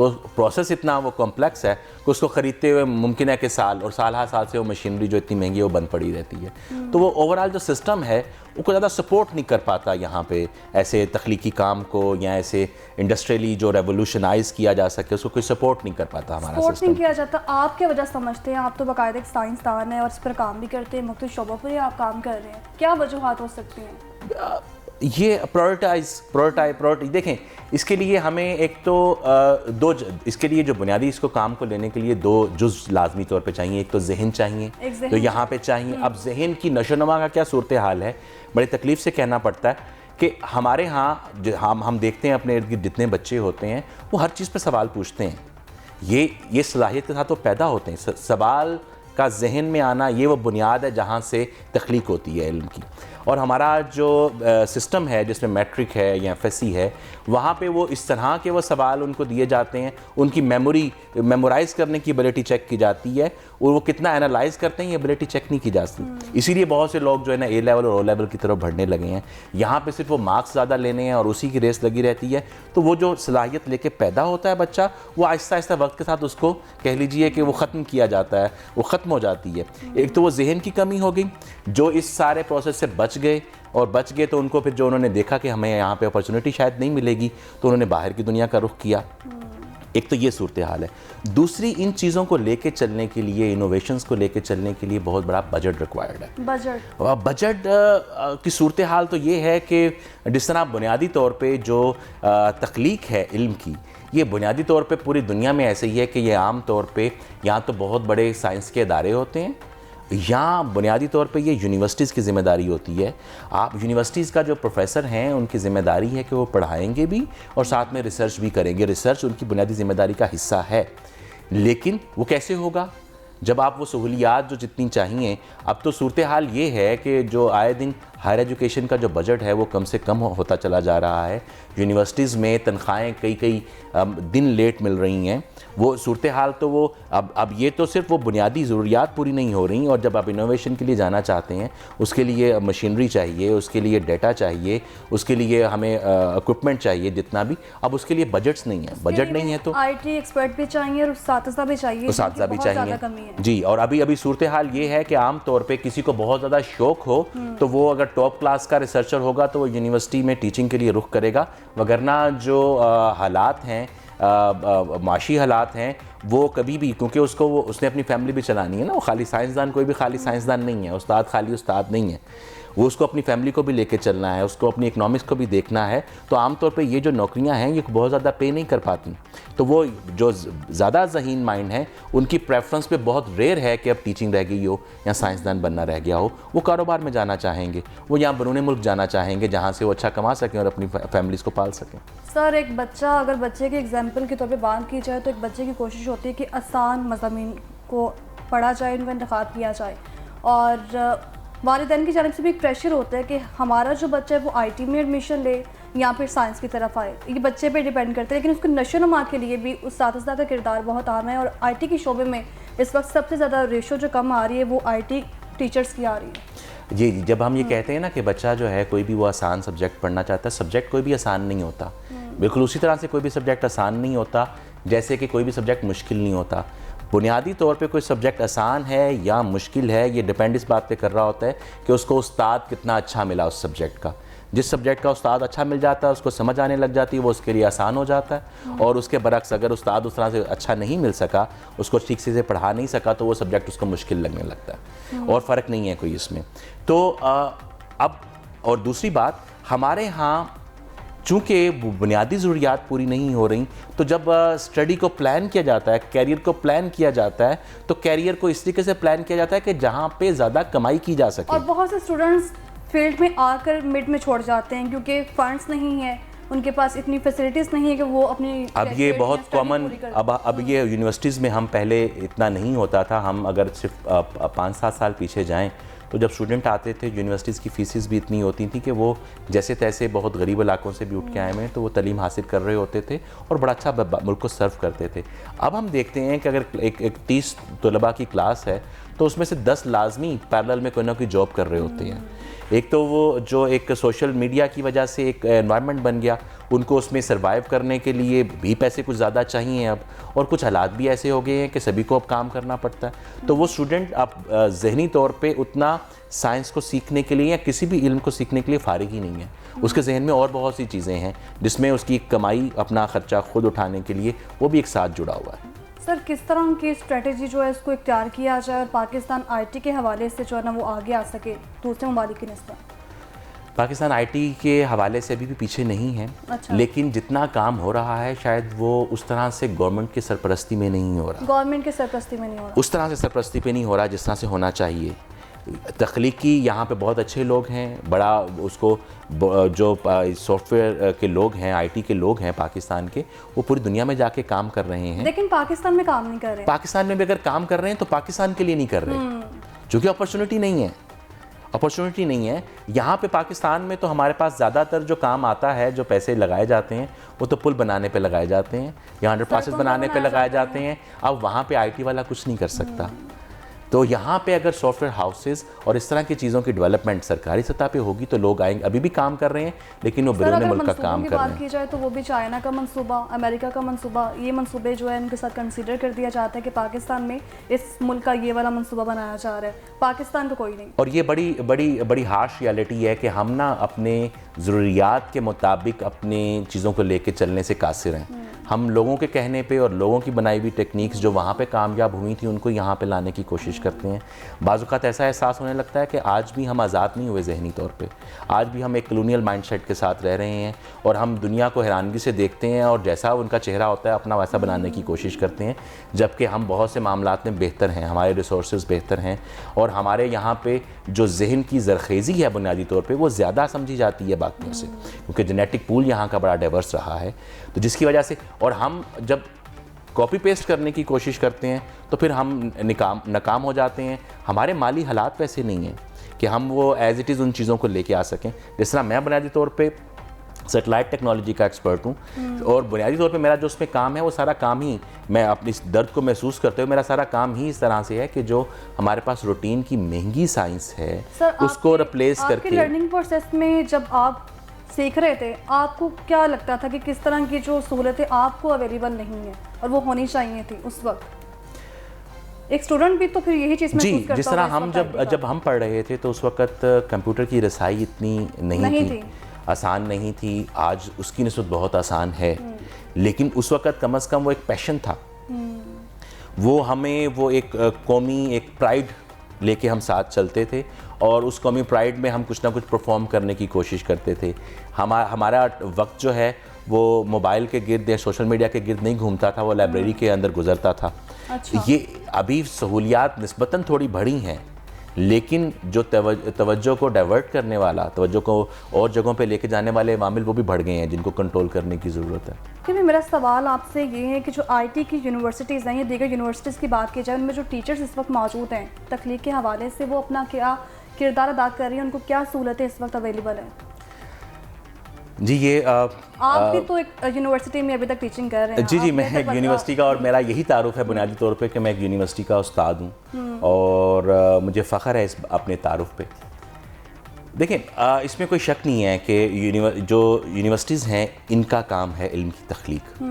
تو پروسیس اتنا وہ کمپلیکس ہے کہ اس کو خریدتے ہوئے ممکن ہے کہ سال اور سال ہر سال سے وہ مشینری جو اتنی مہنگی ہے وہ بند پڑی رہتی ہے. تو وہ اوور آل جو سسٹم ہے وہ کوئی زیادہ سپورٹ نہیں کر پاتا یہاں پہ ایسے تخلیقی کام کو, یا ایسے انڈسٹریلی جو ریولوشنائز کیا جا سکے اس کو کوئی سپورٹ نہیں کر پاتا ہمارا سسٹم. سپورٹ نہیں کیا جاتا. آپ کیا وجہ سمجھتے ہیں؟ آپ تو باقاعدہ ایک سائنسدان ہیں اور اس پر کام بھی کرتے ہیں, مختلف شعبوں پر ہی آپ کام کر رہے ہیں, کیا وجوہات ہو سکتی ہیں؟ یہ پرائورٹی دیکھیں, اس کے لیے ہمیں ایک تو اس کے لیے جو بنیادی اس کو کام کو لینے کے لیے 2 جز لازمی طور پہ چاہیے. ایک تو ذہن چاہیے, تو یہاں پہ چاہیے. اب ذہن کی نشو و نما کا کیا صورتحال ہے, بڑی تکلیف سے کہنا پڑتا ہے کہ ہمارے ہاں ہم دیکھتے ہیں اپنے ارد گرد جتنے بچے ہوتے ہیں وہ ہر چیز پہ سوال پوچھتے ہیں. یہ صلاحیت کے ساتھ وہ پیدا ہوتے ہیں. سوال کا ذہن میں آنا یہ وہ بنیاد ہے جہاں سے تخلیق ہوتی ہے علم کی. اور ہمارا جو سسٹم ہے جس میں میٹرک ہے یا ایف ایس سی ہے, وہاں پہ وہ اس طرح کے وہ سوال ان کو دیے جاتے ہیں, ان کی میمورائز کرنے کی ایبلٹی چیک کی جاتی ہے, اور وہ کتنا انالائز کرتے ہیں یہ ایبلٹی چیک نہیں کی جاتی. اسی لیے بہت سے لوگ جو ہے نا اے لیول اور او لیول کی طرف بڑھنے لگے ہیں. یہاں پہ صرف وہ مارکس زیادہ لینے ہیں اور اسی کی ریس لگی رہتی ہے. تو وہ جو صلاحیت لے کے پیدا ہوتا ہے بچہ, وہ آہستہ آہستہ وقت کے ساتھ اس کو کہہ لیجئے کہ وہ ختم کیا جاتا ہے, وہ ختم ہو جاتی ہے. ایک تو وہ ذہن کی کمی ہو گئی, جو اس سارے پروسیس سے بچ گئے تو ان کو پھر جو انہوں نے دیکھا کہ ہمیں یہاں پہ اپرچونٹی شاید نہیں ملے گی, تو انہوں نے باہر کی دنیا کا رخ کیا. ایک تو یہ صورتحال ہے. دوسری, ان چیزوں کو لے کے چلنے کے لیے, انوویشنز کو لے کے چلنے کے لیے بہت بڑا بجٹ ریکوائرڈ ہے. بجٹ کی صورتحال تو یہ ہے کہ جس طرح بنیادی طور پہ جو تخلیق ہے علم کی, یہ بنیادی طور پہ پوری دنیا میں ایسے ہی ہے کہ یہ عام طور پہ یہاں تو بہت بڑے سائنس کے ادارے ہوتے ہیں, یہاں بنیادی طور پہ یہ یونیورسٹیز کی ذمہ داری ہوتی ہے. آپ یونیورسٹیز کا جو پروفیسر ہیں ان کی ذمہ داری ہے کہ وہ پڑھائیں گے بھی اور ساتھ میں ریسرچ بھی کریں گے. ریسرچ ان کی بنیادی ذمہ داری کا حصہ ہے, لیکن وہ کیسے ہوگا جب آپ وہ سہولیات جو جتنی چاہیے. اب تو صورتحال یہ ہے کہ جو آئے دن ہائر ایجوکیشن کا جو بجٹ ہے وہ کم سے کم ہوتا چلا جا رہا ہے. یونیورسٹیز میں تنخواہیں کئی دن لیٹ مل رہی ہیں. وہ صورتحال تو وہ اب یہ تو صرف وہ بنیادی ضروریات پوری نہیں ہو رہی, اور جب آپ انوویشن کے لیے جانا چاہتے ہیں اس کے لیے مشینری چاہیے, اس کے لیے ڈیٹا چاہیے, اس کے لیے ہمیں اکوپمنٹ چاہیے جتنا بھی. اب اس کے لیے بجٹس نہیں ہیں, بجٹ نہیں ہے تو آئی ٹی ایکسپرٹ بھی چاہیے اور اساتذہ بھی چاہیے. جی, اور ابھی صورتحال یہ ہے کہ عام طور پہ کسی کو بہت زیادہ شوق ہو تو وہ اگر ٹاپ کلاس کا ریسرچر ہوگا تو وہ یونیورسٹی میں ٹیچنگ کے لیے رخ کرے گا, وگرنہ جو حالات ہیں معاشی حالات ہیں وہ کبھی بھی, کیونکہ اس نے اپنی فیملی بھی چلانی ہے نا. وہ خالی سائنسدان, کوئی بھی خالی سائنسدان نہیں ہے, استاد خالی استاد نہیں ہے, وہ اس کو اپنی فیملی کو بھی لے کے چلنا ہے, اس کو اپنی اکنامکس کو بھی دیکھنا ہے. تو عام طور پہ یہ جو نوکریاں ہیں یہ بہت زیادہ پے نہیں کر پاتی. تو وہ جو زیادہ ذہین مائنڈ ہیں ان کی پریفرنس پہ بہت ریئر ہے کہ اب ٹیچنگ رہ گئی ہو یا سائنسدان بننا رہ گیا ہو. وہ کاروبار میں جانا چاہیں گے, وہ یہاں بیرون ملک جانا چاہیں گے جہاں سے وہ اچھا کما سکیں اور اپنی فیملیز کو پال سکیں. سر, ایک بچہ, اگر بچے کے ایگزامپل کے طور پہ بات کی جائے تو ایک بچے کی کوشش ہوتی ہے کہ آسان مضامین کو پڑھا جائے, ان کا انتخاب کیا جائے, اور والدین کی جانب سے بھی ایک پریشر ہوتا ہے کہ ہمارا جو بچہ ہے وہ آئی ٹی میں ایڈمیشن لے یا پھر سائنس کی طرف آئے. یہ بچے پہ ڈیپینڈ کرتے ہیں, لیکن اس کو نشو و نما کے لیے بھی اساتذہ کا کردار بہت اہم ہے. اور آئی ٹی کے شعبے میں اس وقت سب سے زیادہ ریشو جو کم آ رہی ہے وہ آئی ٹی ٹیچرز کی آ رہی ہے. جی, جب ہم یہ کہتے ہیں نا کہ بچہ جو ہے کوئی بھی وہ آسان سبجیکٹ پڑھنا چاہتا ہے, سبجیکٹ کوئی بھی آسان نہیں ہوتا. بالکل اسی طرح سے کوئی بھی سبجیکٹ آسان نہیں ہوتا جیسے کہ کوئی بھی سبجیکٹ مشکل نہیں ہوتا. بنیادی طور پہ کوئی سبجیکٹ آسان ہے یا مشکل ہے یہ ڈیپینڈ اس بات پہ کر رہا ہوتا ہے کہ اس کو استاد کتنا اچھا ملا اس سبجیکٹ کا. جس سبجیکٹ کا استاد اچھا مل جاتا ہے اس کو سمجھ آنے لگ جاتی ہے, وہ اس کے لیے آسان ہو جاتا ہے. اور اس کے برعکس اگر استاد اس طرح سے اچھا نہیں مل سکا, اس کو ٹھیک سے پڑھا نہیں سکا, تو وہ سبجیکٹ اس کو مشکل لگنے لگتا ہے. اور فرق نہیں ہے کوئی اس میں. تو اب اور دوسری بات, ہمارے ہاں چونکہ بنیادی ضروریات پوری نہیں ہو رہی, تو جب اسٹڈی کو پلان کیا جاتا ہے, کیریئر کو پلان کیا جاتا ہے, تو کیریئر کو اس طریقے سے پلان کیا جاتا ہے کہ جہاں پہ زیادہ کمائی کی جا سکے. اور بہت سے اسٹوڈنٹس فیلڈ میں آ کر مڈ میں چھوڑ جاتے ہیں کیونکہ فنڈس نہیں ہیں, ان کے پاس اتنی فیسلٹیز نہیں ہے کہ وہ اپنی. اب یہ بہت کامن, اب یہ یونیورسٹیز میں ہم پہلے اتنا نہیں ہوتا تھا. ہم اگر صرف 5-7 سال پیچھے جائیں تو جب اسٹوڈنٹ آتے تھے یونیورسٹیز کی فیسز بھی اتنی ہوتی تھیں کہ وہ جیسے تیسے بہت غریب علاقوں سے بھی اٹھ کے آئے ہوئے ہیں, تو وہ تعلیم حاصل کر رہے ہوتے تھے اور بڑا اچھا ملک کو سرو کرتے تھے. اب ہم دیکھتے ہیں کہ اگر ایک 30 طلباء کی کلاس ہے تو اس میں سے 10 لازمی پیرلل میں کوئی نہ کوئی جاب کر رہے ہوتے ہیں. ایک تو وہ جو ایک سوشل میڈیا کی وجہ سے ایک انوائرمنٹ بن گیا، ان کو اس میں سروائیو کرنے کے لیے بھی پیسے کچھ زیادہ چاہیے اب، اور کچھ حالات بھی ایسے ہو گئے ہیں کہ سبھی کو اب کام کرنا پڑتا ہے، تو وہ اسٹوڈنٹ اب ذہنی طور پہ اتنا سائنس کو سیکھنے کے لیے یا کسی بھی علم کو سیکھنے کے لیے فارغ ہی نہیں ہے. اس کے ذہن میں اور بہت سی چیزیں ہیں جس میں اس کی کمائی، اپنا خرچہ خود اٹھانے کے لیے وہ بھی ایک ساتھ جڑا ہوا ہے. سر کس طرح کی اسٹریٹجی جو ہے اس کو اختیار کیا جائے اور پاکستان آئی ٹی کے حوالے سے جو ہے نا وہ آگے آ سکے دوسرے ممالک کی نسبت؟ پاکستان آئی ٹی کے حوالے سے ابھی بھی پیچھے نہیں ہے، لیکن جتنا کام ہو رہا ہے شاید وہ اس طرح سے گورنمنٹ کی سرپرستی میں نہیں ہو رہا، گورنمنٹ کی سرپرستی میں نہیں ہو رہا، اس طرح سے سرپرستی پہ نہیں ہو رہا جس طرح سے ہونا چاہیے. تخلیقی یہاں پہ بہت اچھے لوگ ہیں، بڑا اس کو جو سافٹ ویئر کے لوگ ہیں، آئی ٹی کے لوگ ہیں پاکستان کے، وہ پوری دنیا میں جا کے کام کر رہے ہیں، لیکن پاکستان میں کام نہیں کر رہے. پاکستان میں بھی اگر کام کر رہے ہیں تو پاکستان کے لیے نہیں کر رہے، چونکہ اپرچونٹی نہیں ہے. اپرچونٹی نہیں ہے یہاں پہ پاکستان میں. تو ہمارے پاس زیادہ تر جو کام آتا ہے، جو پیسے لگائے جاتے ہیں، وہ تو پل بنانے پہ لگائے جاتے ہیں یا انڈر پاسز بنانے پہ لگائے جاتے ہیں. اب وہاں پہ آئی ٹی والا کچھ نہیں کر سکتا. تو یہاں پہ اگر سافٹ ویئر ہاؤسز اور اس طرح کی چیزوں کی ڈیولپمنٹ سرکاری سطح پہ ہوگی تو لوگ آئیں گے. ابھی بھی کام کر رہے ہیں لیکن وہ بیرون ملک کا کام کر رہے ہیں. بات کی جائے تو وہ بھی چائنا کا منصوبہ، امریکہ کا منصوبہ، یہ منصوبے جو ہے ان کے ساتھ کنسیڈر کر دیا جاتا ہے کہ پاکستان میں اس ملک کا یہ والا منصوبہ بنایا جا رہا ہے، پاکستان کا کوئی نہیں. اور یہ بڑی ہارش ریالٹی ہے کہ ہم نا اپنے ضروریات کے مطابق اپنے چیزوں کو لے کے چلنے سے قاصر ہیں. ہم لوگوں کے کہنے پہ اور لوگوں کی بنائی ہوئی ٹیکنیکس جو وہاں پہ کامیاب ہوئی تھیں ان کو یہاں پہ لانے کی کوشش کرتے ہیں. بعض اوقات ایسا احساس ہونے لگتا ہے کہ آج بھی ہم آزاد نہیں ہوئے ذہنی طور پہ، آج بھی ہم ایک کلونیل مائنڈ سیٹ کے ساتھ رہ رہے ہیں اور ہم دنیا کو حیرانگی سے دیکھتے ہیں اور جیسا ان کا چہرہ ہوتا ہے اپنا ویسا بنانے کی کوشش کرتے ہیں، جبکہ ہم بہت سے معاملات میں بہتر ہیں، ہمارے ریسورسز بہتر ہیں اور ہمارے یہاں پہ جو ذہن کی زرخیزی ہے بنیادی طور پہ وہ زیادہ سمجھی جاتی ہے باقیوں سے، کیونکہ جینیٹک پول یہاں کا بڑا ڈائیورس رہا ہے. تو جس کی وجہ سے اور ہم جب کاپی پیسٹ کرنے کی کوشش کرتے ہیں تو پھر ہم ناکام ہو جاتے ہیں. ہمارے مالی حالات ویسے نہیں ہیں کہ ہم وہ ایز اٹ از ان چیزوں کو لے کے آ سکیں. جس طرح میں بنیادی طور پہ سیٹلائٹ ٹیکنالوجی کا ایکسپرٹ ہوں اور بنیادی طور پہ میرا جو اس میں کام ہے وہ سارا کام ہی میں اپنی اس درد کو محسوس کرتے ہوئے میرا سارا کام ہی اس طرح سے ہے کہ جو ہمارے پاس روٹین کی مہنگی سائنس ہے اس کو ریپلیس کر کے. لرننگ پروسیس میں جب آپ سیکھ رہے تھے آپ کو کیا لگتا تھا کہ کس طرح کی جو سہولتیں آپ کو اویلیبل نہیں ہیں اور وہ ہونی چاہیے تھی اس وقت؟ ایک اسٹوڈنٹ بھی تو پھر یہی چیز محسوس کرتا جس طرح ہم جب ہم پڑھ رہے تھے تو اس وقت کمپیوٹر کی رسائی اتنی نہیں تھی، آسان نہیں تھی. آج اس کی نسبت بہت آسان ہے، لیکن اس وقت کم از کم وہ ایک پیشن تھا، وہ ہمیں وہ ایک قومی ایک پرائڈ لے کے ہم ساتھ چلتے تھے اور اس قومی پرائڈ میں ہم کچھ نہ کچھ پرفارم کرنے کی کوشش کرتے تھے. ہمارا وقت جو ہے وہ موبائل کے گرد یا سوشل میڈیا کے گرد نہیں گھومتا تھا، وہ لائبریری کے اندر گزرتا تھا. یہ ابھی سہولیات نسبتاً تھوڑی بڑھی ہیں لیکن جو توجہ کو ڈائیورٹ کرنے والا، توجہ کو اور جگہوں پہ لے کے جانے والے عوامل وہ بھی بڑھ گئے ہیں جن کو کنٹرول کرنے کی ضرورت ہے. کہ میرا سوال آپ سے یہ ہے کہ جو آئی ٹی کی یونیورسٹیز ہیں یا دیگر یونیورسٹیز کی بات کی جائے ان میں جو ٹیچرز اس وقت موجود ہیں تخلیق کے حوالے سے وہ اپنا کیا کردار ادا کر رہی ہیں، ان کو کیا سہولتیں اس وقت اویلیبل ہیں؟ جی یہ آپ بھی تو ایک یونیورسٹی میں ابھی تک ٹیچنگ کر رہے ہیں. جی میں ایک یونیورسٹی کا اور میرا یہی تعارف ہے بنیادی طور پہ کہ میں ایک یونیورسٹی کا استاد ہوں اور مجھے فخر ہے اس اپنے تعارف پہ. دیکھیں اس میں کوئی شک نہیں ہے کہ جو یونیورسٹیز ہیں ان کا کام ہے علم کی تخلیق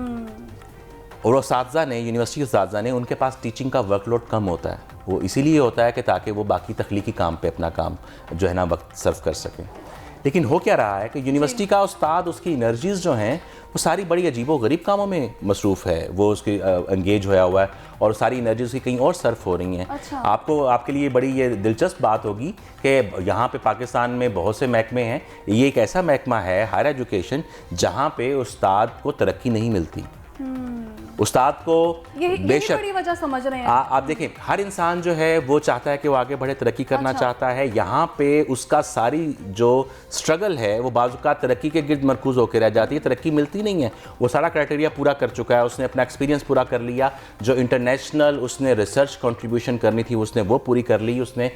اور اساتذہ نے یونیورسٹی اساتذہ نے ان کے پاس ٹیچنگ کا ورک لوڈ کم ہوتا ہے. وہ اسی لیے ہوتا ہے کہ تاکہ وہ باقی تخلیقی کام پہ اپنا کام جو ہے نا وقت صرف کر سکیں. لیکن ہو کیا رہا ہے کہ یونیورسٹی کا استاد اس کی انرجیز جو ہیں وہ ساری بڑی عجیب و غریب کاموں میں مصروف ہے، وہ اس کی انگیج ہوا ہوا ہے اور ساری انرجیز کی کہیں اور صرف ہو رہی ہیں. آپ کے لیے بڑی یہ دلچسپ بات ہوگی کہ یہاں پہ پاکستان میں بہت سے محکمے ہیں، یہ ایک ایسا محکمہ ہے ہائر ایجوکیشن جہاں پہ استاد کو ترقی نہیں ملتی. استاد کو بے شک بڑی وجہ سمجھ رہے ہیں آپ دیکھیں ہر انسان جو ہے وہ چاہتا ہے کہ وہ آگے بڑھے، ترقی کرنا چاہتا ہے. یہاں پہ اس کا ساری جو سٹرگل ہے وہ بعض اوقات ترقی کے گرد مرکوز ہو کے رہ جاتی ہے، ترقی ملتی نہیں ہے. وہ سارا کرائٹیریا پورا کر چکا ہے، اس نے اپنا ایکسپیرینس پورا کر لیا، جو انٹرنیشنل اس نے ریسرچ کنٹریبیوشن کرنی تھی اس نے وہ پوری کر لی، اس نے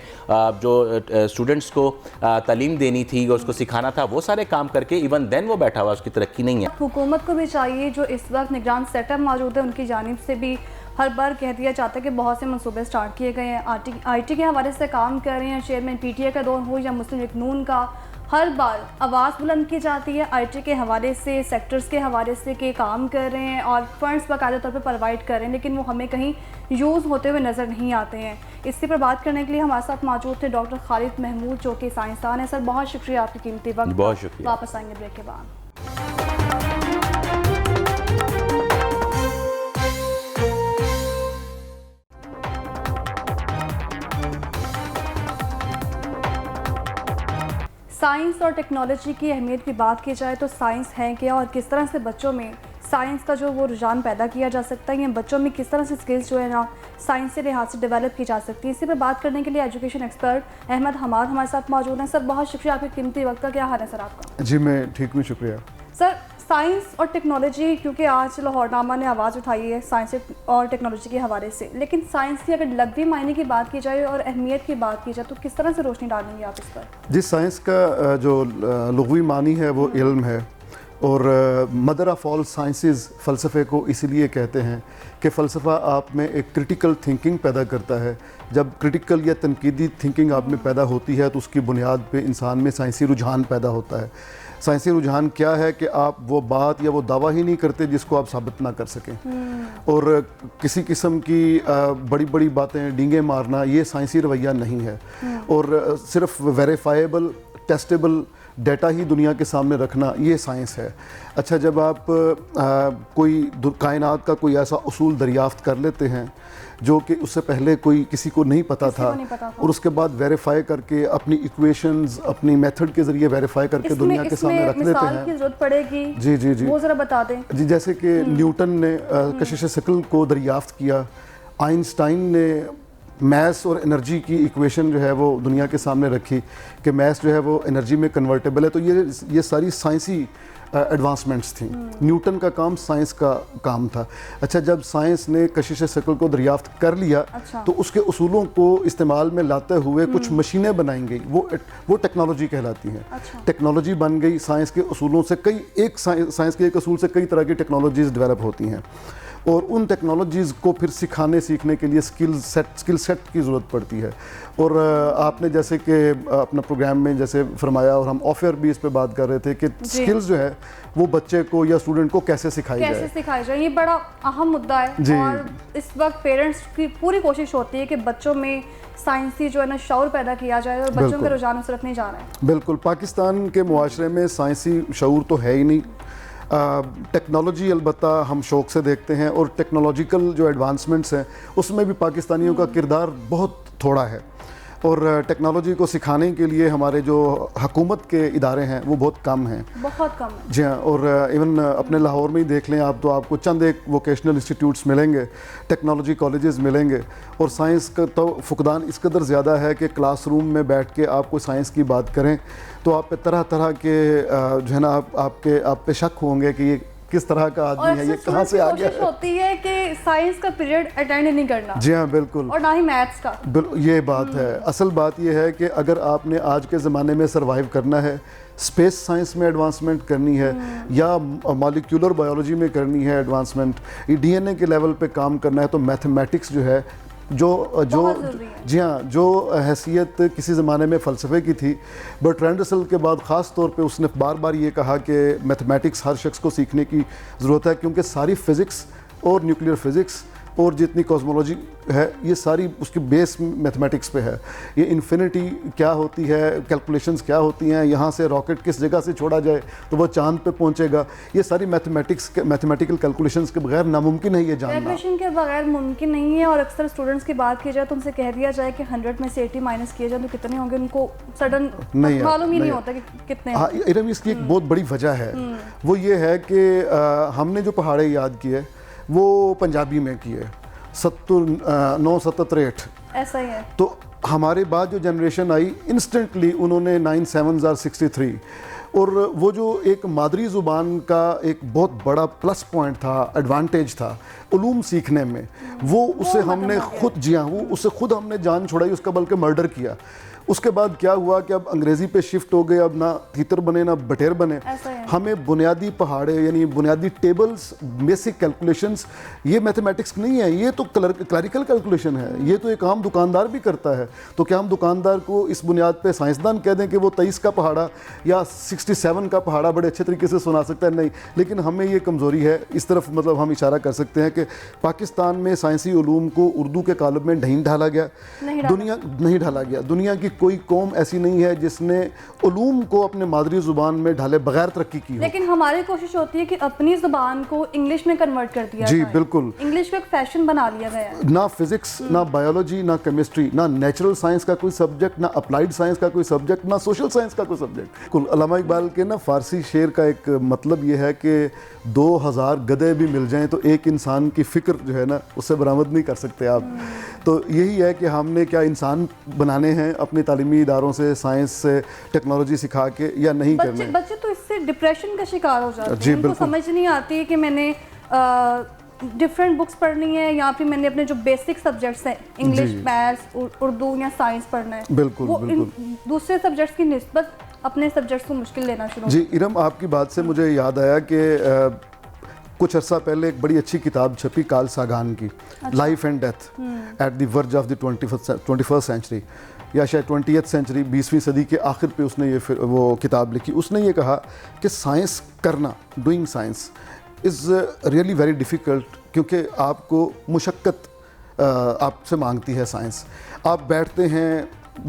جو اسٹوڈنٹس کو تعلیم دینی تھی اس کو سکھانا تھا وہ سارے کام کر کے ایون دین وہ بیٹھا ہوا، اس کی ترقی نہیں ہے. حکومت کو بھی چاہیے جو اس وقت نگران سیٹ اپ موجود ہے ان کی جانب سے بھی ہر بار کہہ دیا جاتا ہے کہ بہت سے منصوبے سٹارٹ کیے گئے ہیں, آئی ٹی کے حوالے سے کام کر رہے ہیں, چیئرمین پی ٹی اے کا دور ہو یا مسلم لیگ نون کا, ہر بار آواز بلند کی جاتی ہے آئی ٹی کے حوالے سے, سیکٹرز کے حوالے سے کہ کام کر رہے ہیں اور فنڈز باقاعدہ طور پہ پرووائڈ کر رہے ہیں, لیکن وہ ہمیں کہیں یوز ہوتے ہوئے نظر نہیں آتے ہیں. اسی پر بات کرنے کے لیے ہمارے ساتھ موجود تھے ڈاکٹر خالد محمود جو کہ سائنسدان ہیں. سر بہت شکریہ آپ کی قیمتی وقت. بہت شکریہ. واپس آئیں گے بریک کے بعد. سائنس اور ٹیکنالوجی کی اہمیت کی بات کی جائے تو سائنس ہے کیا اور کس طرح سے بچوں میں سائنس کا جو وہ رجحان پیدا کیا جا سکتا ہے, یا بچوں میں کس طرح سے سکلز جو ہے نا سائنس کے لحاظ سے ڈیولپ کی جا سکتی ہے. اسی پہ بات کرنے کے لیے ایجوکیشن ایکسپرٹ احمد حماد ہمارے ساتھ موجود ہیں. سر بہت شکریہ آپ کی قیمتی وقت کا. کیا حال ہے سر آپ کا؟ جی میں ٹھیک ہوں, شکریہ. سر سائنس اور ٹیکنالوجی, کیونکہ آج لاہور نامہ نے آواز اٹھائی ہے سائنس اور ٹیکنالوجی کے حوالے سے, لیکن سائنس کی اگر لغوی معنی کی بات کی جائے اور اہمیت کی بات کی جائے تو کس طرح سے روشنی ڈالیں گے آپ اس پر؟ جی سائنس کا جو لغوی معنی ہے وہ علم ہے, اور مدر آف آل سائنسز فلسفے کو اسی لیے کہتے ہیں کہ فلسفہ آپ میں ایک کرٹیکل تھنکنگ پیدا کرتا ہے. جب کرٹیکل یا تنقیدی تھنکنگ آپ میں پیدا ہوتی ہے تو اس کی بنیاد پہ انسان میں سائنسی رجحان پیدا ہوتا ہے. سائنسی رجحان کیا ہے کہ آپ وہ بات یا وہ دعویٰ ہی نہیں کرتے جس کو آپ ثابت نہ کر سکیں, اور کسی قسم کی بڑی بڑی باتیں ڈینگیں مارنا یہ سائنسی رویہ نہیں ہے, اور صرف ویریفائیبل ٹیسٹیبل ڈیٹا ہی دنیا کے سامنے رکھنا یہ سائنس ہے. اچھا, جب آپ کوئی کائنات کا کوئی ایسا اصول دریافت کر لیتے ہیں جو کہ اس سے پہلے کوئی کسی کو نہیں پتا تھا, اور اس کے بعد ویریفائی کر کے اپنی ایکویشنز اپنی میتھڈ کے ذریعے ویریفائی کر کے دنیا کے سامنے رکھ لیتے ہیں. مثال کی ضرورت پڑے گی جی جی جی وہ ذرا بتا دیں. جی جیسے کہ نیوٹن نے کشش ثقل کو دریافت کیا, آئنسٹائن نے میس اور انرجی کی ایکویشن جو ہے وہ دنیا کے سامنے رکھی کہ میس جو ہے وہ انرجی میں کنورٹیبل ہے. تو یہ ساری سائنسی ایڈوانسمنٹس تھیں. نیوٹن کا کام سائنس کا کام تھا. اچھا, جب سائنس نے کشش ثقل کو دریافت کر لیا تو اس کے اصولوں کو استعمال میں لاتے ہوئے کچھ مشینیں بنائیں گئی, وہ ٹیکنالوجی کہلاتی ہیں. ٹیکنالوجی بن گئی سائنس کے اصولوں سے, سائنس کے ایک اصول سے کئی طرح کی ٹیکنالوجیز ڈیولپ ہوتی ہیں, اور ان ٹیکنالوجیز کو پھر سکھانے سیکھنے کے لیے اسکل سیٹ کی ضرورت پڑتی ہے. اور آپ نے جیسے کہ اپنا پروگرام میں جیسے فرمایا, اور ہم آف ایئر بھی اس پہ بات کر رہے تھے کہ اسکلز جو ہے وہ بچے کو یا اسٹوڈنٹ کو کیسے سکھائی جائے, یہ بڑا اہم مدعا ہے. اور اس وقت پیرنٹس کی پوری کوشش ہوتی ہے کہ بچوں میں سائنسی جو ہے نا شعور پیدا کیا جائے, اور بچوں کے رجحان اس طرف نہیں جا رہے ہیں. بالکل, پاکستان کے معاشرے میں سائنسی شعور تو ہے ہی نہیں. ٹیکنالوجی البتہ ہم شوق سے دیکھتے ہیں, اور ٹیکنالوجیکل جو ایڈوانسمنٹس ہیں اس میں بھی پاکستانیوں کا کردار بہت تھوڑا ہے, اور ٹیکنالوجی کو سکھانے کے لیے ہمارے جو حکومت کے ادارے ہیں وہ بہت کم ہیں. بہت کم ہیں. جی ہاں, اور ایون اپنے لاہور میں ہی دیکھ لیں آپ تو آپ کو چند ایک ووکیشنل انسٹیٹیوٹس ملیں گے, ٹیکنالوجی کالجز ملیں گے, اور سائنس کا تو فقدان اس قدر زیادہ ہے کہ کلاس روم میں بیٹھ کے آپ کو سائنس کی بات کریں تو آپ پہ طرح طرح کے جو ہے نا آپ پہ شک ہوں گے کہ یہ کس طرح کا آدمی ہے, یہ کہاں سے آ گیا. کوشش ہوتی ہے کہ سائنس کا پیریڈ اٹینڈ نہیں کرنا. جی ہاں بالکل, اور نہ ہی میتھس کا. یہ بات ہے. اصل بات یہ ہے کہ اگر آپ نے آج کے زمانے میں سروائیو کرنا ہے, اسپیس سائنس میں ایڈوانسمنٹ کرنی ہے, یا مالیکولر بایولوجی میں کرنی ہے ایڈوانسمنٹ, ڈی این اے کے لیول پہ کام کرنا ہے, تو میتھمیٹکس جو ہے جی ہاں جو حیثیت کسی زمانے میں فلسفے کی تھی, برٹرینڈ رسل کے بعد خاص طور پہ اس نے بار بار یہ کہا کہ میتھمیٹکس ہر شخص کو سیکھنے کی ضرورت ہے, کیونکہ ساری فزکس اور نیوکلیئر فزکس اور جتنی کاسمولوجی ہے یہ ساری اس کی بیس میتھمیٹکس پہ ہے. یہ انفینٹی کیا ہوتی ہے, کیلکولیشنز کیا ہوتی ہیں, یہاں سے راکٹ کس جگہ سے چھوڑا جائے تو وہ چاند پہ پہنچے گا, یہ ساری میتھمیٹیکل کیلکولیشنز کے بغیر ناممکن ہے یہ جاننا. کیلکولیشن کے بغیر ممکن نہیں ہے, اور اکثر اسٹوڈنٹس کی بات کی جائے تو ان سے کہہ دیا جائے کہ 100 میں سے 80 مائنس کیے جائیں تو کتنے ہوں گے, ان کو سڈن معلوم ہی نہیں ہوتا کہ کتنے. ہاں ارم, اس کی ایک بہت بڑی وجہ ہے, وہ یہ ہے کہ ہم نے جو پہاڑے یاد کیے وہ پنجابی میں کیے 9-7-3 ایسا ہی ہے. تو ہمارے بعد جو جنریشن آئی انسٹنٹلی انہوں نے 9 7s are 63, اور وہ جو ایک مادری زبان کا ایک بہت بڑا پلس پوائنٹ تھا, ایڈوانٹیج تھا علوم سیکھنے میں, وہ اسے ہم نے خود جی ہاں وہ اسے خود ہم نے جان چھڑائی, اس کا بلکہ مرڈر کیا. اس کے بعد کیا ہوا کہ اب انگریزی پہ شفٹ ہو گئے, اب نہ تیتر بنے نہ بٹیر بنے, ہمیں بنیادی پہاڑے یعنی بنیادی ٹیبلز، بیسک کیلکولیشنز، یہ میتھمیٹکس نہیں ہے، یہ تو کلیریکل کیلکولیشن ہے، یہ تو ایک عام دکاندار بھی کرتا ہے. تو کیا ہم دکاندار کو اس بنیاد پہ سائنسدان کہہ دیں کہ وہ 23 کا پہاڑا یا 67 کا پہاڑا بڑے اچھے طریقے سے سنا سکتا ہے؟ نہیں. لیکن ہمیں یہ کمزوری ہے، اس طرف مطلب ہم اشارہ کر سکتے ہیں کہ پاکستان میں سائنسی علوم کو اردو کے قالب میں نہیں ڈھالا گیا، نہیں ڈھالا گیا. دنیا کی کوئی قوم ایسی نہیں ہے جس نے علوم کو اپنے مادری زبان میں ڈھالے بغیر ترقی کی ہو. لیکن ہماری کوشش ہوتی ہے کہ اپنی زبان کو انگلش میں کنورٹ کر دیا جی جائے. بالکل. انگلش کو ایک فیشن بنا لیا گیا ہے. نہ فزکس، نہ بایولوجی، نہ کیمسٹری، نہ نیچرل سائنس کا کوئی سبجیکٹ، نہ اپلائیڈ سائنس کا کوئی سبجیکٹ، نہ سوشل سائنس کا کوئی سبجیکٹ. علامہ اقبال کے نا فارسی شعر کا ایک مطلب یہ ہے کہ 2000 گدھے بھی مل جائیں تو ایک انسان کی فکر جو ہے نا اس سے برآمد نہیں کر سکتے آپ. تو یہی ہے کہ ہم نے کیا انسان بنانے ہیں اپنے تعلیمی اداروں سے، سائنس سے، ٹیکنالوجی سکھا کے، یا نہیں کرنے. بچے تو اس سے ڈپریشن کا شکار ہو جاتے جی ہیں. ان کو بالکل. سمجھ نہیں آتی کہ میں نے ڈفرینٹ بکس پڑھنی ہے یا پھر میں نے اپنے جو بیسک سبجیکٹس ہیں انگلش، میتھس، اردو یا سائنس پڑھنا ہے، بالکل وہ بالکل دوسرے سبجیکٹس کی نسبت اپنے سبجیکٹس کو مشکل لینا شروع. جی ارم، آپ کی بات سے مجھے یاد آیا کہ کچھ عرصہ پہلے ایک بڑی اچھی کتاب چھپی کارل ساگان کی، life and death at the verge of the 21st century, یا شاید 20th سینچری، 20ویں صدی کے آخر پہ اس نے وہ کتاب لکھی. اس نے یہ کہا کہ سائنس کرنا، doing science is really very difficult, کیونکہ آپ کو مشقت آپ سے مانگتی ہے سائنس. آپ بیٹھتے ہیں،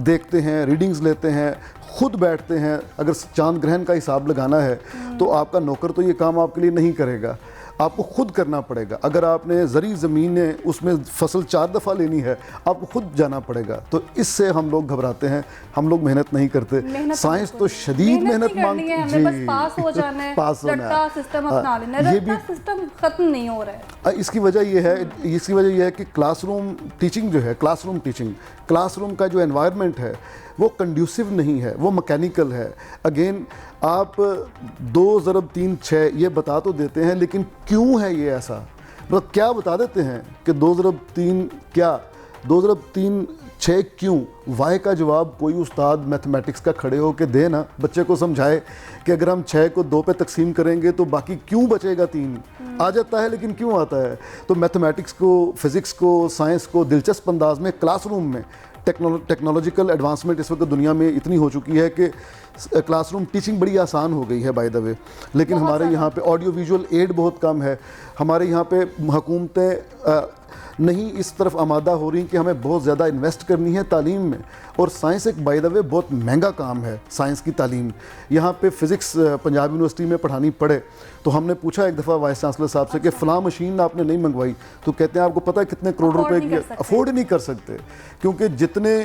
دیکھتے ہیں، ریڈنگز لیتے ہیں، خود بیٹھتے ہیں. اگر چاند گرہن کا حساب لگانا ہے تو آپ کا نوکر تو یہ کام آپ کے لیے نہیں کرے گا، آپ کو خود کرنا پڑے گا. اگر آپ نے زرعی زمین ہے اس میں فصل 4 دفعہ لینی ہے، آپ کو خود جانا پڑے گا. تو اس سے ہم لوگ گھبراتے ہیں، ہم لوگ محنت نہیں کرتے. سائنس تو شدید محنت مانگتی ہے. ہمیں بس پاس ہو جانا ہے، رٹا سسٹم اپنا لینا ہے. رٹا سسٹم ختم نہیں ہو رہا ہے. اس کی وجہ یہ ہے کہ کلاس روم ٹیچنگ جو ہے، کلاس روم کا جو انوائرمنٹ ہے وہ کنڈیوسو نہیں ہے، وہ مکینیکل ہے. اگین آپ 2 ضرب 3 6 یہ بتا تو دیتے ہیں، لیکن کیوں ہے یہ ایسا؟ مطلب کیا بتا دیتے ہیں کہ 2 ضرب 3 کیا، 2 ضرب 3 6 کیوں؟ وائی کا جواب کوئی استاد میتھمیٹکس کا کھڑے ہو کے دے نا، بچے کو سمجھائے کہ اگر ہم 6 کو 2 پہ تقسیم کریں گے تو باقی کیوں بچے گا 3؟ آ جاتا ہے لیکن کیوں آتا ہے؟ تو میتھمیٹکس کو، فزکس کو، سائنس کو دلچسپ انداز میں کلاس روم میں، ٹیکنالوجیکل ایڈوانسمنٹ اس وقت دنیا میں اتنی ہو چکی ہے کہ کلاس روم ٹیچنگ بڑی آسان ہو گئی ہے بائی دا وے. لیکن ہمارے یہاں پہ آڈیو ویژول ایڈ بہت کم ہے. ہمارے یہاں پہ حکومتیں نہیں اس طرف آمادہ ہو رہی کہ ہمیں بہت زیادہ انویسٹ کرنی ہے تعلیم میں. اور سائنس ایک بائی دا وے بہت مہنگا کام ہے، سائنس کی تعلیم. یہاں پہ فزکس پنجاب یونیورسٹی میں پڑھانی پڑے تو ہم نے پوچھا ایک دفعہ وائس چانسلر صاحب سے کہ فلاں مشین آپ نے نہیں منگوائی، تو کہتے ہیں آپ کو پتہ ہے کتنے کروڑ روپے کی افورڈ نہیں کر سکتے، کیونکہ جتنے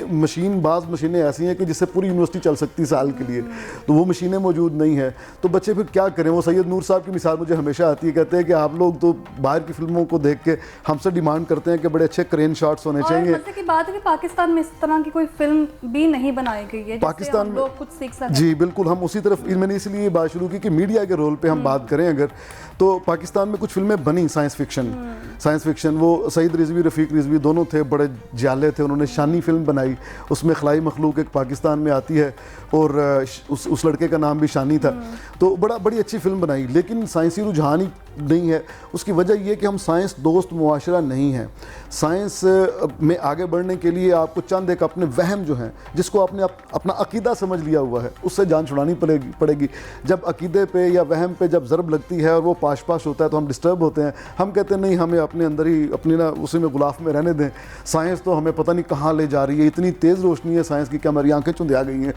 بعض مشینیں ایسی ہیں کہ جس سے پوری یونیورسٹی چل سکتی سال کے لیے، تو وہ مشینیں موجود نہیں ہیں. تو بچے پھر کیا کریں؟ وہ سید نور صاحب کی مثال مجھے ہمیشہ آتی ہے، کہتے ہیں کہ آپ لوگ تو باہر کی فلموں کو دیکھ کے ہم سے ڈیمانڈ کرتے ہیں کہ بڑے اچھے کرین شاٹس ہونے چاہیے. اور کی بات ہے کہ پاکستان میں اس طرح کی کوئی فلم بھی نہیں بنائی گئی ہے پاکستان میں. لوگ کچھ سیکھ سکیں. جی بالکل، ہم اسی طرف، میں نے اس لیے بات شروع کی کہ میڈیا کے رول پہ ہم بات کریں اگر، تو پاکستان میں کچھ فلمیں بنی سائنس فکشن. وہ سعید رضوی، رفیق رضوی دونوں تھے، بڑے جالے تھے. انہوں نے شانی فلم بنائی، اس میں خلائی مخلوق ایک پاکستان میں آتی ہے اور اس لڑکے کا نام بھی شانی تھا. تو بڑی اچھی فلم بنائی، لیکن سائنسی رجحان ہی نہیں ہے. اس کی وجہ یہ کہ ہم سائنس دوست معاشرہ نہیں ہیں. سائنس میں آگے بڑھنے کے لیے آپ کو چند ایک اپنے وہم جو ہیں، جس کو آپ نے اپنا عقیدہ سمجھ لیا ہوا ہے، اس سے جان چھڑانی پڑے گی. جب عقیدے پہ یا وہم پہ جب ضرب لگتی ہے اور وہ پاش ہوتا ہے تو ہم ڈسٹرب ہوتے ہیں. ہم کہتے ہیں نہیں، ہمیں اپنے اندر ہی اپنی اسی میں غلاف میں رہنے دیں. سائنس تو ہمیں پتہ نہیں کہاں لے جا رہی ہے، اتنی تیز روشنی ہے سائنس کی کہ ہماری آنکھیں چندیا گئی ہیں.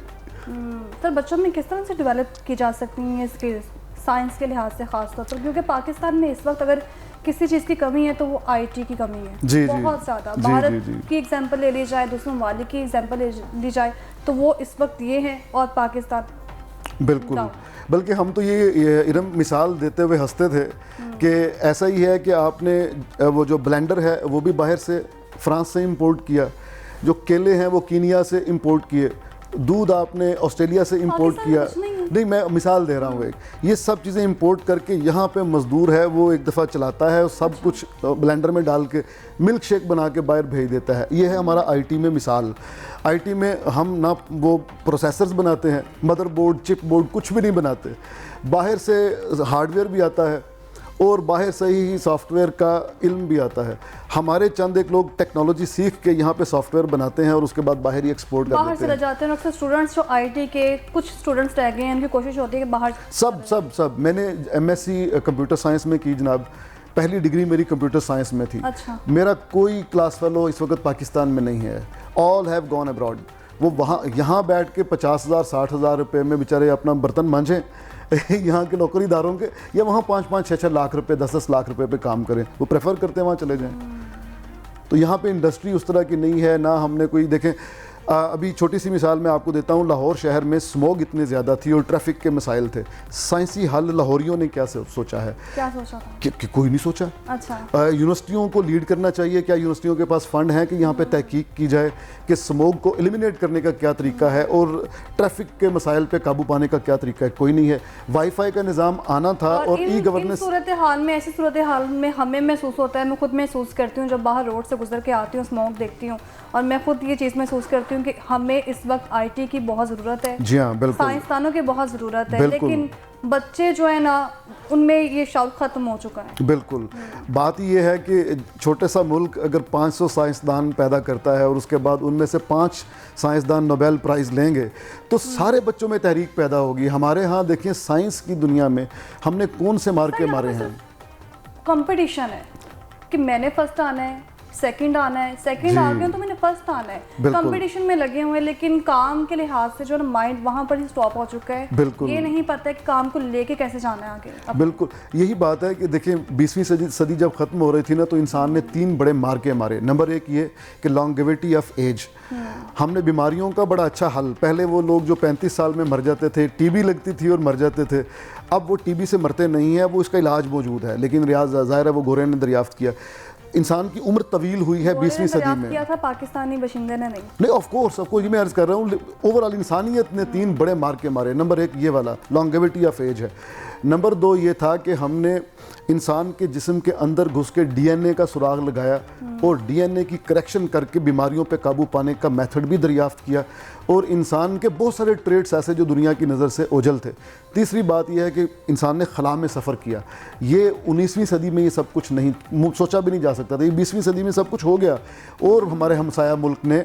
سر بچوں میں کس طرح سے ڈیولپ کی جا سکتی ہیں اسکلز سائنس کے لحاظ سے خاص طور پر؟ کیونکہ پاکستان میں اس وقت اگر کسی چیز کی کمی ہے تو وہ آئی ٹی کی کمی ہے بہت زیادہ. بھارت کی ایگزامپل لے لی جائے، دوسرے ممالک کی ایگزامپل لے لی جائے تو وہ اس وقت یہ ہے، اور پاکستان بالکل. بلکہ ہم تو یہ ارم مثال دیتے ہوئے ہنستے تھے کہ ایسا ہی ہے کہ آپ نے وہ جو بلینڈر ہے وہ بھی باہر سے فرانس سے امپورٹ کیا، جو کیلے ہیں وہ کینیا سے امپورٹ کیے، دودھ آپ نے آسٹریلیا سے امپورٹ کیا. نہیں میں مثال دے رہا ہوں ایک، یہ سب چیزیں امپورٹ کر کے یہاں پہ مزدور ہے وہ ایک دفعہ چلاتا ہے اور سب کچھ بلینڈر میں ڈال کے ملک شیک بنا کے باہر بھیج دیتا ہے. یہ ہے ہمارا آئی ٹی میں مثال. آئی ٹی میں ہم نہ وہ پروسیسرز بناتے ہیں، مدر بورڈ چپ بورڈ کچھ بھی نہیں بناتے، باہر سے ہارڈ ویئر بھی آتا ہے اور باہر سے ہی سافٹ ویئر کا علم بھی آتا ہے. ہمارے چند ایک لوگ ٹیکنالوجی سیکھ کے یہاں پہ سافٹ ویئر بناتے ہیں اور اس کے بعد باہر ہی ایکسپورٹ کر باہر دیتے سے ہیں. رہ جاتے ہیں. اکثر اسٹوڈنٹس جو آئی ٹی کے کچھ اسٹوڈنٹس رہ گئے ہیں، ان کی کوشش ہوتی ہے کہ باہر سب میں نے M S C computer science میں کی جناب، پہلی ڈگری میری کمپیوٹر سائنس میں تھی. اچھا. میرا کوئی کلاس فیلو اس وقت پاکستان میں نہیں ہے، آل ہیو گون ابراڈ. وہ وہاں یہاں بیٹھ کے 50,000 60,000 روپے میں بیچارے اپنا برتن مانجیں یہاں کے نوکری داروں کے، یا وہاں 5-5 6-6 لاکھ روپے 10-10 لاکھ روپے پہ کام کریں. وہ پریفر کرتے ہیں وہاں چلے جائیں. تو یہاں پہ انڈسٹری اس طرح کی نہیں ہے. نہ ہم نے کوئی دیکھیں ابھی چھوٹی سی مثال میں آپ کو دیتا ہوں. لاہور شہر میں اسموگ اتنی زیادہ تھی اور ٹریفک کے مسائل تھے. سائنسی حل لاہوریوں نے کیا سوچا ہے؟ کیا سوچا تھا؟ کہ کوئی نہیں سوچا. اچھا. یونیورسٹیوں کو لیڈ کرنا چاہیے. کیا یونیورسٹیوں کے پاس فنڈ ہیں کہ یہاں پہ تحقیق کی جائے کہ اسموگ کو ایلیمینیٹ کرنے کا کیا طریقہ ہے اور ٹریفک کے مسائل پہ قابو پانے کا کیا طریقہ ہے؟ کوئی نہیں ہے. وائی فائی کا نظام آنا تھا اور ای گورننس. صورتحال میں ایسی صورتحال میں ہمیں محسوس ہوتا ہے، میں خود محسوس کرتی ہوں جب باہر روڈ سے گزر کے آتی ہوں اسموگ دیکھتی ہوں، اور میں خود یہ چیز محسوس کرتی ہوں کہ ہمیں اس وقت آئی ٹی کی بہت ضرورت ہے. جی ہاں بالکل. سائنسدانوں کی بہت ضرورت ہے، لیکن بچے جو ہے نا ان میں یہ شوق ختم ہو چکا ہے. بالکل. بات یہ ہے کہ چھوٹے سا ملک اگر 500 سائنسدان پیدا کرتا ہے اور اس کے بعد ان میں سے 5 سائنسدان نوبیل پرائز لیں گے تو سارے بچوں میں تحریک پیدا ہوگی. ہمارے ہاں دیکھیں سائنس کی دنیا میں ہم نے کون سے مارکے مارے ہیں. کمپٹیشن ہے کہ میں نے فرسٹ آنا ہے، سیکنڈ آنا ہے، سیکنڈ آ گیا تو میں نے فرسٹ آنا ہے. کمپٹیشن میں لگے ہوئے ہیں، لیکن کام کے لحاظ سے جو مائنڈ وہاں پر ہی سٹاپ ہو چکا ہے. بالکل. یہ نہیں پتہ کہ کام کو لے کے کیسے جانا ہے آگے. بالکل یہی بات ہے کہ دیکھیں 20ویں صدی جب ختم ہو رہی تھی نا تو انسان نے 3 بڑے مارکے مارے. نمبر 1 یہ کہ لانگیویٹی آف ایج. ہم نے بیماریوں کا بڑا اچھا حل، پہلے وہ لوگ جو 35 سال میں مر جاتے تھے، ٹی بی لگتی تھی اور مر جاتے تھے، اب وہ ٹی بی سے مرتے نہیں ہیں، وہ اس کا علاج موجود ہے. لیکن ریاض ظاہر ہے وہ گورے نے دریافت کیا. انسان کی عمر طویل ہوئی ہے 20ویں صدی میں. کیا تھا پاکستانی باشندے نے نہیں آف کورس یہ میں عرض کر رہا ہوں اوور آل انسانیت نے 3 بڑے مارکے مارے. نمبر 1 یہ والا لانگیویٹی آف ایج ہے. نمبر 2 یہ تھا کہ ہم نے انسان کے جسم کے اندر گھس کے ڈی این اے کا سراغ لگایا اور ڈی این اے کی کریکشن کر کے بیماریوں پہ قابو پانے کا میتھڈ بھی دریافت کیا، اور انسان کے بہت سارے ٹریٹس ایسے جو دنیا کی نظر سے اوجھل تھے. تیسری بات یہ ہے کہ انسان نے خلا میں سفر کیا. یہ 19ویں صدی میں یہ سب کچھ نہیں سوچا بھی نہیں جا سکتا تھا. یہ 20ویں صدی میں سب کچھ ہو گیا اور ہمارے ہمسایہ ملک نے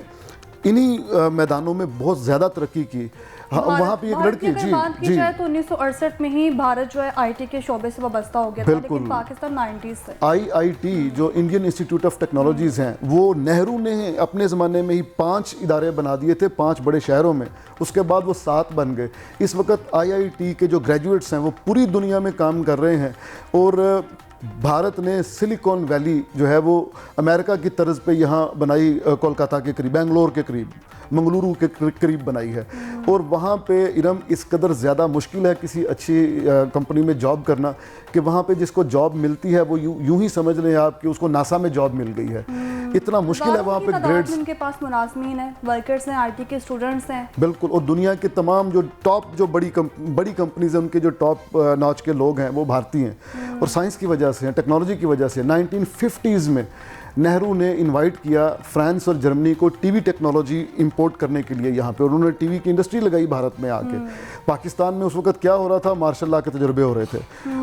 انہی میدانوں میں بہت زیادہ ترقی کی. وہاں پہ ایک لڑکی اگر بات کی جائے تو 1968 میں ہی بھارت جو ہے آئی ٹی کے شعبے سے وابستہ ہو گیا تھا، لیکن پاکستان 90s سے. آئی ٹی جو انڈین انسٹیٹیوٹ آف ٹیکنالوجیز ہیں وہ نہرو نے اپنے زمانے میں ہی 5 ادارے بنا دیے تھے 5 بڑے شہروں میں. اس کے بعد وہ 7 بن گئے. اس وقت آئی ٹی کے جو گریجویٹس ہیں وہ پوری دنیا میں کام کر رہے ہیں، اور بھارت نے سلیکون ویلی جو ہے وہ امریکہ کی طرز پہ یہاں بنائی، کولکاتہ کے قریب، بنگلور کے قریب، منگلورو کے قریب بنائی ہے. اور وہاں پہ ارم اس قدر زیادہ مشکل ہے کسی اچھی کمپنی میں جاب کرنا کہ وہاں پہ جس کو جاب ملتی ہے وہ یوں ہی سمجھ لیں آپ کہ اس کو ناسا میں جاب مل گئی ہے. اتنا مشکل ہے وہاں پہ گریڈز. ان کے پاس ملازمین ہیں، ورکرز ہیں، آئی ٹی کے اسٹوڈنٹس ہیں. بالکل. اور دنیا کے تمام جو ٹاپ جو بڑی کمپنیز ہیں ان کے جو ٹاپ ناچ کے لوگ ہیں وہ بھارتی ہیں، اور سائنس کی وجہ سے، ٹیکنالوجی کی وجہ سے. 1950s میں نہرو نے انوائٹ کیا فرانس اور جرمنی کو ٹی وی ٹیکنالوجی امپورٹ کرنے کے لیے یہاں پہ، اور انہوں نے ٹی وی کی انڈسٹری لگائی بھارت میں آ کے. پاکستان میں اس وقت کیا ہو رہا تھا؟ مارشل لا کے تجربے ہو رہے تھے،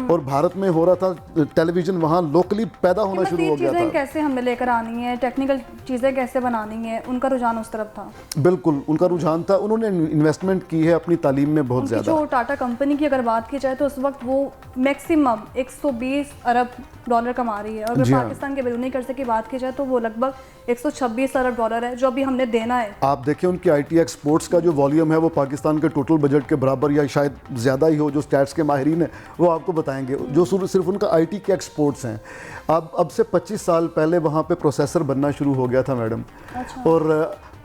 اور بھارت میں ہو رہا تھا ٹیلی ویژن وہاں لوکلی پیدا ہونا شروع ہو گیا تھا. چیزیں کیسے ہمیں لے کر آنی ہیں، ٹیکنیکل چیزیں کیسے بنانی ہیں، ان کا رجحان اس طرف تھا. بالکل ان کا رجحان تھا. انہوں نے انویسٹمنٹ کی ہے اپنی تعلیم میں بہت زیادہ. جو ٹاٹا کمپنی کی اگر بات کی جائے تو اس وقت وہ میکسیمم 120 ارب ڈالر کما رہی ہے، اور اگر پاکستان کے بیرونی قرضے کی بات کی جائے تو وہ لگ بھگ 126 ارب ڈالر ہے جو ابھی ہم نے دینا ہے. آپ دیکھیں ان کی آئی ٹی ایکسپورٹس کا جو والیوم ہے وہ پاکستان کے ٹوٹل بجٹ کے برابر یا شاید زیادہ ہی ہو. جو اسٹیٹس کے ماہرین ہیں وہ آپ کو بتائیں گے. جو صرف ان کا آئی ٹی کے ایکسپورٹس ہیں. اب سے 25 سال پہلے وہاں پہ پروسیسر بننا شروع ہو گیا تھا میڈم. اور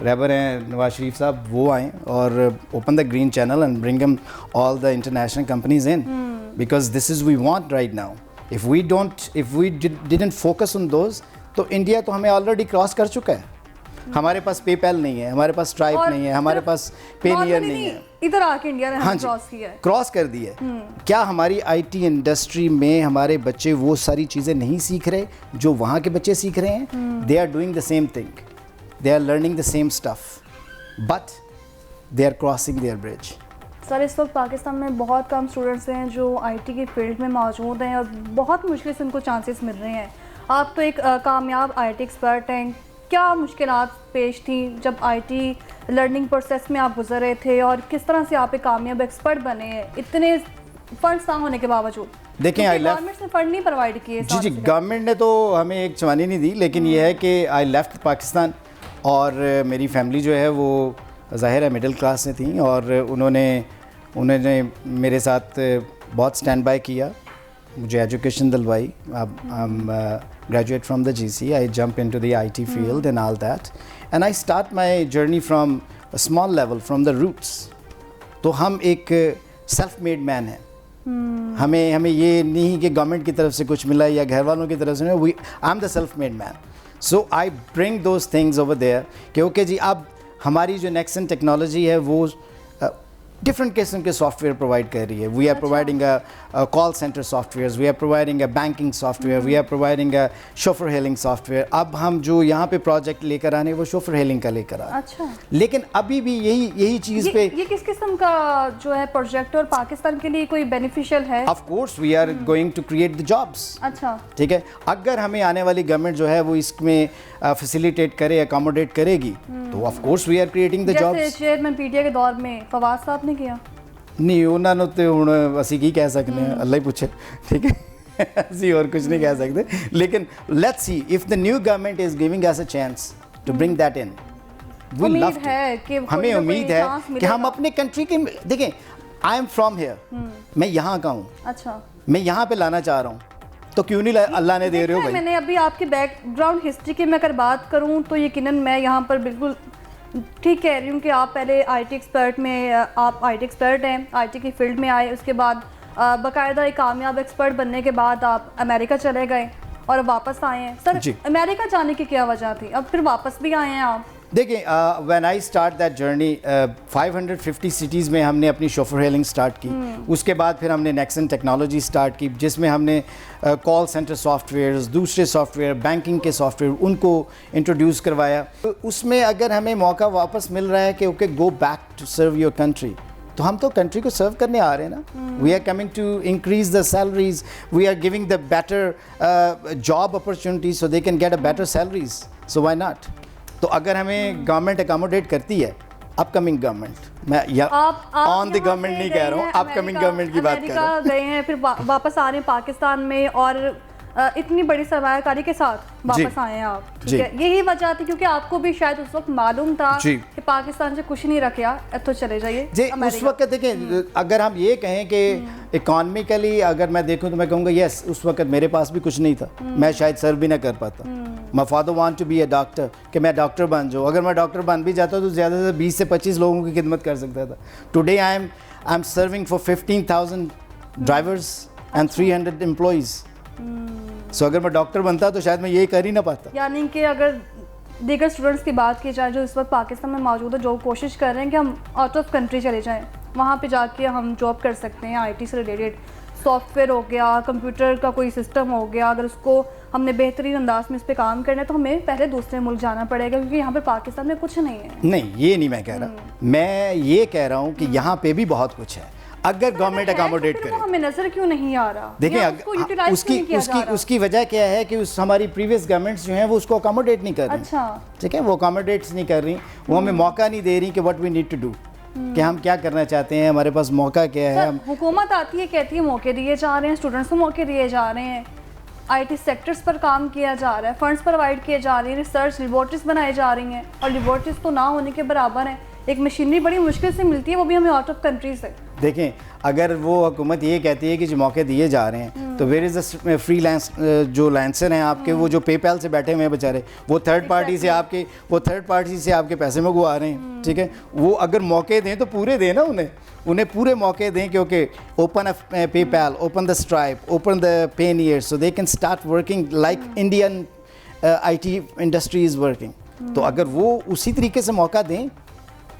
رہبر ہیں نواز شریف صاحب, وہ آئیں اور open the green channel and bring them all the international companies in, because this is we want right now. if we didn't focus on those, تو انڈیا تو ہمیں آلریڈی کراس کر چکا ہے. ہمارے پاس پے پیل نہیں ہے, ہمارے پاس اسٹرائپ نہیں ہے, ہمارے پاس پے نیئر نہیں ہے. ادھر آ کے انڈیا نے کراس کیا ہے, کراس کر دی ہے. کیا ہماری آئی ٹی انڈسٹری میں ہمارے بچے وہ ساری چیزیں نہیں سیکھ رہے جو وہاں کے بچے سیکھ رہے ہیں؟ They are doing the same thing, they are learning the same stuff, but they are crossing their bridge. Sir اس وقت پاکستان میں بہت کم اسٹوڈنٹس ہیں جو آئی ٹی کی فیلڈ میں موجود ہیں اور بہت مشکل سے ان کو چانسز مل رہے ہیں. آپ تو ایک کامیاب آئی ٹی ایکسپرٹ ہیں, کیا مشکلات پیش تھیں جب آئی ٹی لرننگ پروسیس میں آپ گزر رہے تھے, اور کس طرح سے آپ ایک کامیاب ایکسپرٹ بنے ہیں اتنے فنڈس نہ ہونے کے باوجود؟ دیکھیں گورنمنٹ نے فنڈ نہیں پرووائڈ کیے. جی گورنمنٹ نے تو ہمیں ایک چوانی نہیں دی, لیکن یہ ہے کہ آئی لیفٹ پاکستان, اور میری فیملی جو ہے وہ ظاہر ہے مڈل کلاس سے تھیں, اور انہوں نے میرے ساتھ بہت اسٹینڈ بائی کیا, مجھے education دلوائی. graduate from the GC, I jump into the IT field and all that, and I start my journey from a small level, from the roots. تو ہم ایک سیلف میڈ مین ہیں. ہمیں یہ نہیں کہ گورنمنٹ کی طرف سے کچھ ملا یا گھر والوں کی طرف سے, I am the self made man. So I bring those things over there کہ اوکے جی اب ہماری جو نیکسن ٹیکنالوجی ہے وہ ڈفرنٹ قسم کے سافٹ ویئر پرووائڈ کر رہی ہے. We are providing call centre softwares, we are providing a banking software, we are providing a chauffeur hailing software. اب ہم جو یہاں پہ پروجیکٹ لے کر آنے وہ شوفر ہیلنگ کا لے کر آنے. اچھا, لیکن ابھی بھی یہی چیز پہ یہ کس قسم کا جو ہے پروجیکٹ اور پاکستان کے لیے کوئی بینیفیشیل ہے؟ Of course we are going to create the jobs. اچھا ٹھیک ہے, اگر ہمیں آنے والی گورنمنٹ جو ہے وہ اس میں فیسیلیٹیٹ کرے, اکاموڈیٹ کرے گی, تو of course we are creating the jobs. جیسے چیئرمین پی ٹی اے کے دور میں فواز صاحب نے کیا. نہیں انہوں نے تو ہوں اسی کی کہہ سکتے ہیں, اللہ ہی پوچھے, ٹھیک ہے, اسی اور کچھ نہیں کہہ سکتے. لیکن let's see if the new government is giving us a chance to bring that in, we love to. ہمیں امید ہے کہ ہم اپنے کنٹری کے, دیکھیں آئی ایم فرام ہیئر, میں یہاں کا ہوں. اچھا, میں یہاں پہ لانا چاہ رہا ہوں, تو کیوں نہیں اللہ نے دے رہے ہو بھائی. میں نے ابھی آپ کے بیک گراؤنڈ ہسٹری کی میں اگر بات کروں تو یقیناً میں یہاں پر بالکل ٹھیک کہہ رہی ہوں کہ آپ پہلے آئی ٹی ایکسپرٹ میں, آپ آئی ٹی ایکسپرٹ ہیں, آئی ٹی کی فیلڈ میں آئے, اس کے بعد باقاعدہ ایک کامیاب ایکسپرٹ بننے کے بعد آپ امریکہ چلے گئے اور واپس آئے ہیں. سر امریکہ جانے کی کیا وجہ تھی, اب پھر واپس بھی آئے ہیں آپ؟ دیکھیں when I start that journey 550 cities میں ہم نے اپنی شوفر ہیلنگ اسٹارٹ کی. اس کے بعد پھر ہم نے نیکسن ٹیکنالوجی اسٹارٹ کی, جس میں ہم نے کال سینٹر سافٹ ویئرز, دوسرے سافٹ ویئر, بینکنگ کے سافٹ ویئر, ان کو انٹروڈیوس کروایا. اس میں اگر ہمیں موقع واپس مل رہا ہے کہ okay go back to serve your country, تو ہم تو کنٹری کو سرو کرنے آ رہے ہیں نا. We are coming to increase the salaries, we are giving the better job opportunities so they can get a better salaries, so why not. تو اگر ہمیں گورنمنٹ اکاموڈیٹ کرتی ہے, اپ کمنگ گورنمنٹ, میں آن دی گورنمنٹ نہیں کہہ رہا ہوں, اپ کمنگ گورنمنٹ کی بات کر رہا ہوں. گئے ہیں پھر واپس آ رہے ہیں پاکستان میں, اور اتنی بڑی سرمایہ کاری کے ساتھ واپس آئے ہیں آپ, ٹھیک ہے, یہی وجہ تھی کیونکہ آپ کو بھی شاید اس وقت معلوم تھا کہ پاکستان سے کچھ نہیں رکھا, تو چلے جائیے. جی اس وقت دیکھیں, اگر ہم یہ کہیں کہ اکانومیکلی اگر میں دیکھوں تو میں کہوں گا یس, اس وقت میرے پاس بھی کچھ نہیں تھا, میں شاید سرو بھی نہ کر پاتا. My father want to be a doctor, کہ میں ڈاکٹر بن جاؤں. اگر میں ڈاکٹر بن بھی جاتا تو زیادہ سے 20 سے 25 لوگوں کی خدمت کر سکتا تھا. Today I am serving for 15,000 drivers and 300 employees. So اگر میں ڈاکٹر بنتا تو شاید میں یہی کر ہی نہ پاتا. یعنی کہ اگر دیگر اسٹوڈنٹس کی بات کی جائے جو اس وقت پاکستان میں موجود ہے, جو کوشش کر رہے ہیں کہ ہم آؤٹ آف کنٹری چلے جائیں, وہاں پہ جا کے ہم جاب کر سکتے ہیں, آئی ٹی سے ریلیٹڈ سافٹ ویئر ہو گیا, کمپیوٹر کا کوئی سسٹم ہو گیا, اگر اس کو ہم نے بہترین انداز میں اس پہ کام کرنا ہے تو ہمیں پہلے دوسرے ملک جانا پڑے گا, کیونکہ یہاں پہ پاکستان میں کچھ نہیں ہے. نہیں یہ نہیں میں کہہ رہا, میں یہ کہہ رہا ہوں کہ یہاں پہ بھی بہت کچھ ہے اگر گورنمنٹ اکاموڈیٹ کرے. ہمیں نظر کیوں نہیں آ رہا؟ دیکھیں اس کی وجہ کیا ہے کہ ہماری پریویس گورنمنٹس جو ہیں وہ اس کو اکاموڈیٹ نہیں کر رہی. اچھا ٹھیک ہے, وہ اکاموڈیٹس نہیں کر رہی, وہ ہمیں موقع نہیں دے رہی کہ what we need to do, کہ ہم کیا کرنا چاہتے ہیں, ہمارے پاس موقع کیا ہے. حکومت آتی ہے کہتی ہے موقع دیے جا رہے ہیں, اسٹوڈنٹس کو موقع دیے جا رہے ہیں, آئی ٹی سیکٹرز پر کام کیا جا رہا ہے, فنڈز پرووائڈ کیے جا رہے ہیں, ریسرچ لیبارٹریز بنائی جا رہی ہیں, اور لیبارٹریز تو نہ ہونے کے برابر ہیں. ایک مشینری بڑی مشکل سے ملتی ہے, وہ بھی ہمیں آؤٹ آف کنٹری سے. دیکھیں اگر وہ حکومت یہ کہتی ہے کہ جو موقع دیے جا رہے ہیں تو where is the free lance جو لانسر ہیں آپ کے, وہ جو پے پیل سے بیٹھے ہوئے ہیں بیچارے, وہ تھرڈ پارٹی سے آپ کے پیسے منگوا رہے ہیں, ٹھیک ہے. وہ اگر موقع دیں تو پورے دیں نا, انہیں پورے موقع دیں, کیونکہ open PayPal, open the Stripe, open the Payoneer, so they can start working like Indian I T industry is working. تو اگر وہ اسی طریقے سے موقع دیں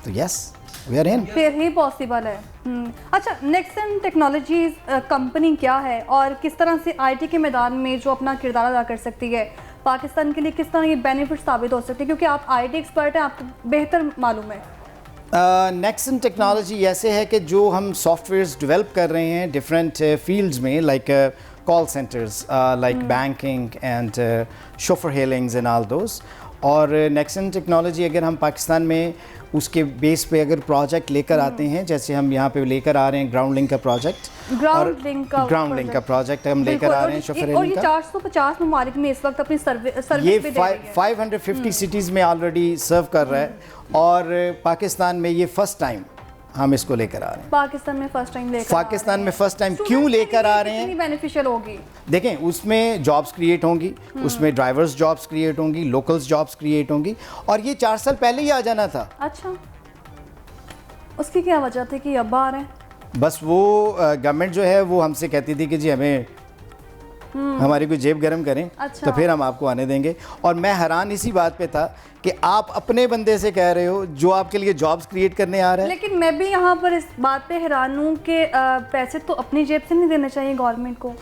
تو یس وی آر ان, پھر ہی پاسبل ہے. اچھا, نیکسن ٹیکنالوجیز کمپنی کیا ہے اور کس طرح سے آئی ٹی کے میدان میں جو اپنا کردار ادا کر سکتی ہے, پاکستان کے لیے کس طرح یہ بینیفٹ ثابت ہو سکتے ہیں, کیونکہ آپ آئی ٹی ایکسپرٹ ہیں, آپ کو بہتر معلوم ہے. نیکسن ٹیکنالوجی ایسے ہے کہ جو ہم سافٹ ویئرس ڈیولپ کر رہے ہیں ڈفرینٹ فیلڈز میں, like call centres, like banking and chauffeur hailings and all those. اور نیکسن ٹیکنالوجی اگر ہم پاکستان میں اس کے بیس پہ اگر پروجیکٹ لے کر آتے ہیں, جیسے ہم یہاں پہ لے کر آ رہے ہیں گراؤنڈ لنک کا پروجیکٹ, گراؤنڈ لنک کا پروجیکٹ ہم لے کر آ رہے ہیں شوفر ہیلنگ کا, اور یہ 450 ممالک میں اس وقت اپنی سروس یہ 550 سٹیز میں آلریڈی سرو کر رہا ہے. اور پاکستان میں یہ فرسٹ ٹائم ہم اس کو لے کر آ رہے ہیں. پاکستان میں فرسٹ ٹائم کیوں لے کر آ رہے ہیں؟ بینیفیشل ہوگی. دیکھیں, اس میں جابس کریٹ ہوں گی, اس میں ڈرائیورز جابس کریٹ ہوں گی, لوکلز جابس کریٹ ہوں گی, اور یہ 4 سال پہلے ہی آ جانا تھا. اچھا, اس کی کیا وجہ تھی کہ اب آ رہے ہیں؟ بس وہ گورنمنٹ جو ہے وہ ہم سے کہتی تھی کہ جی ہمیں ہماری کوئی جیب گرم کریں تو پھر ہم آپ کو آنے دیں گے. اور میں حیران اسی بات پہ تھا کہ آپ اپنے بندے سے کہہ رہے ہو جو آپ کے لیے جابس کریٹ کرنے آ رہا ہے. لیکن میں بھی یہاں پر اس بات پہ حیران ہوں کہ پیسے تو اپنی جیب سے نہیں دینے چاہیے گورنمنٹ کو.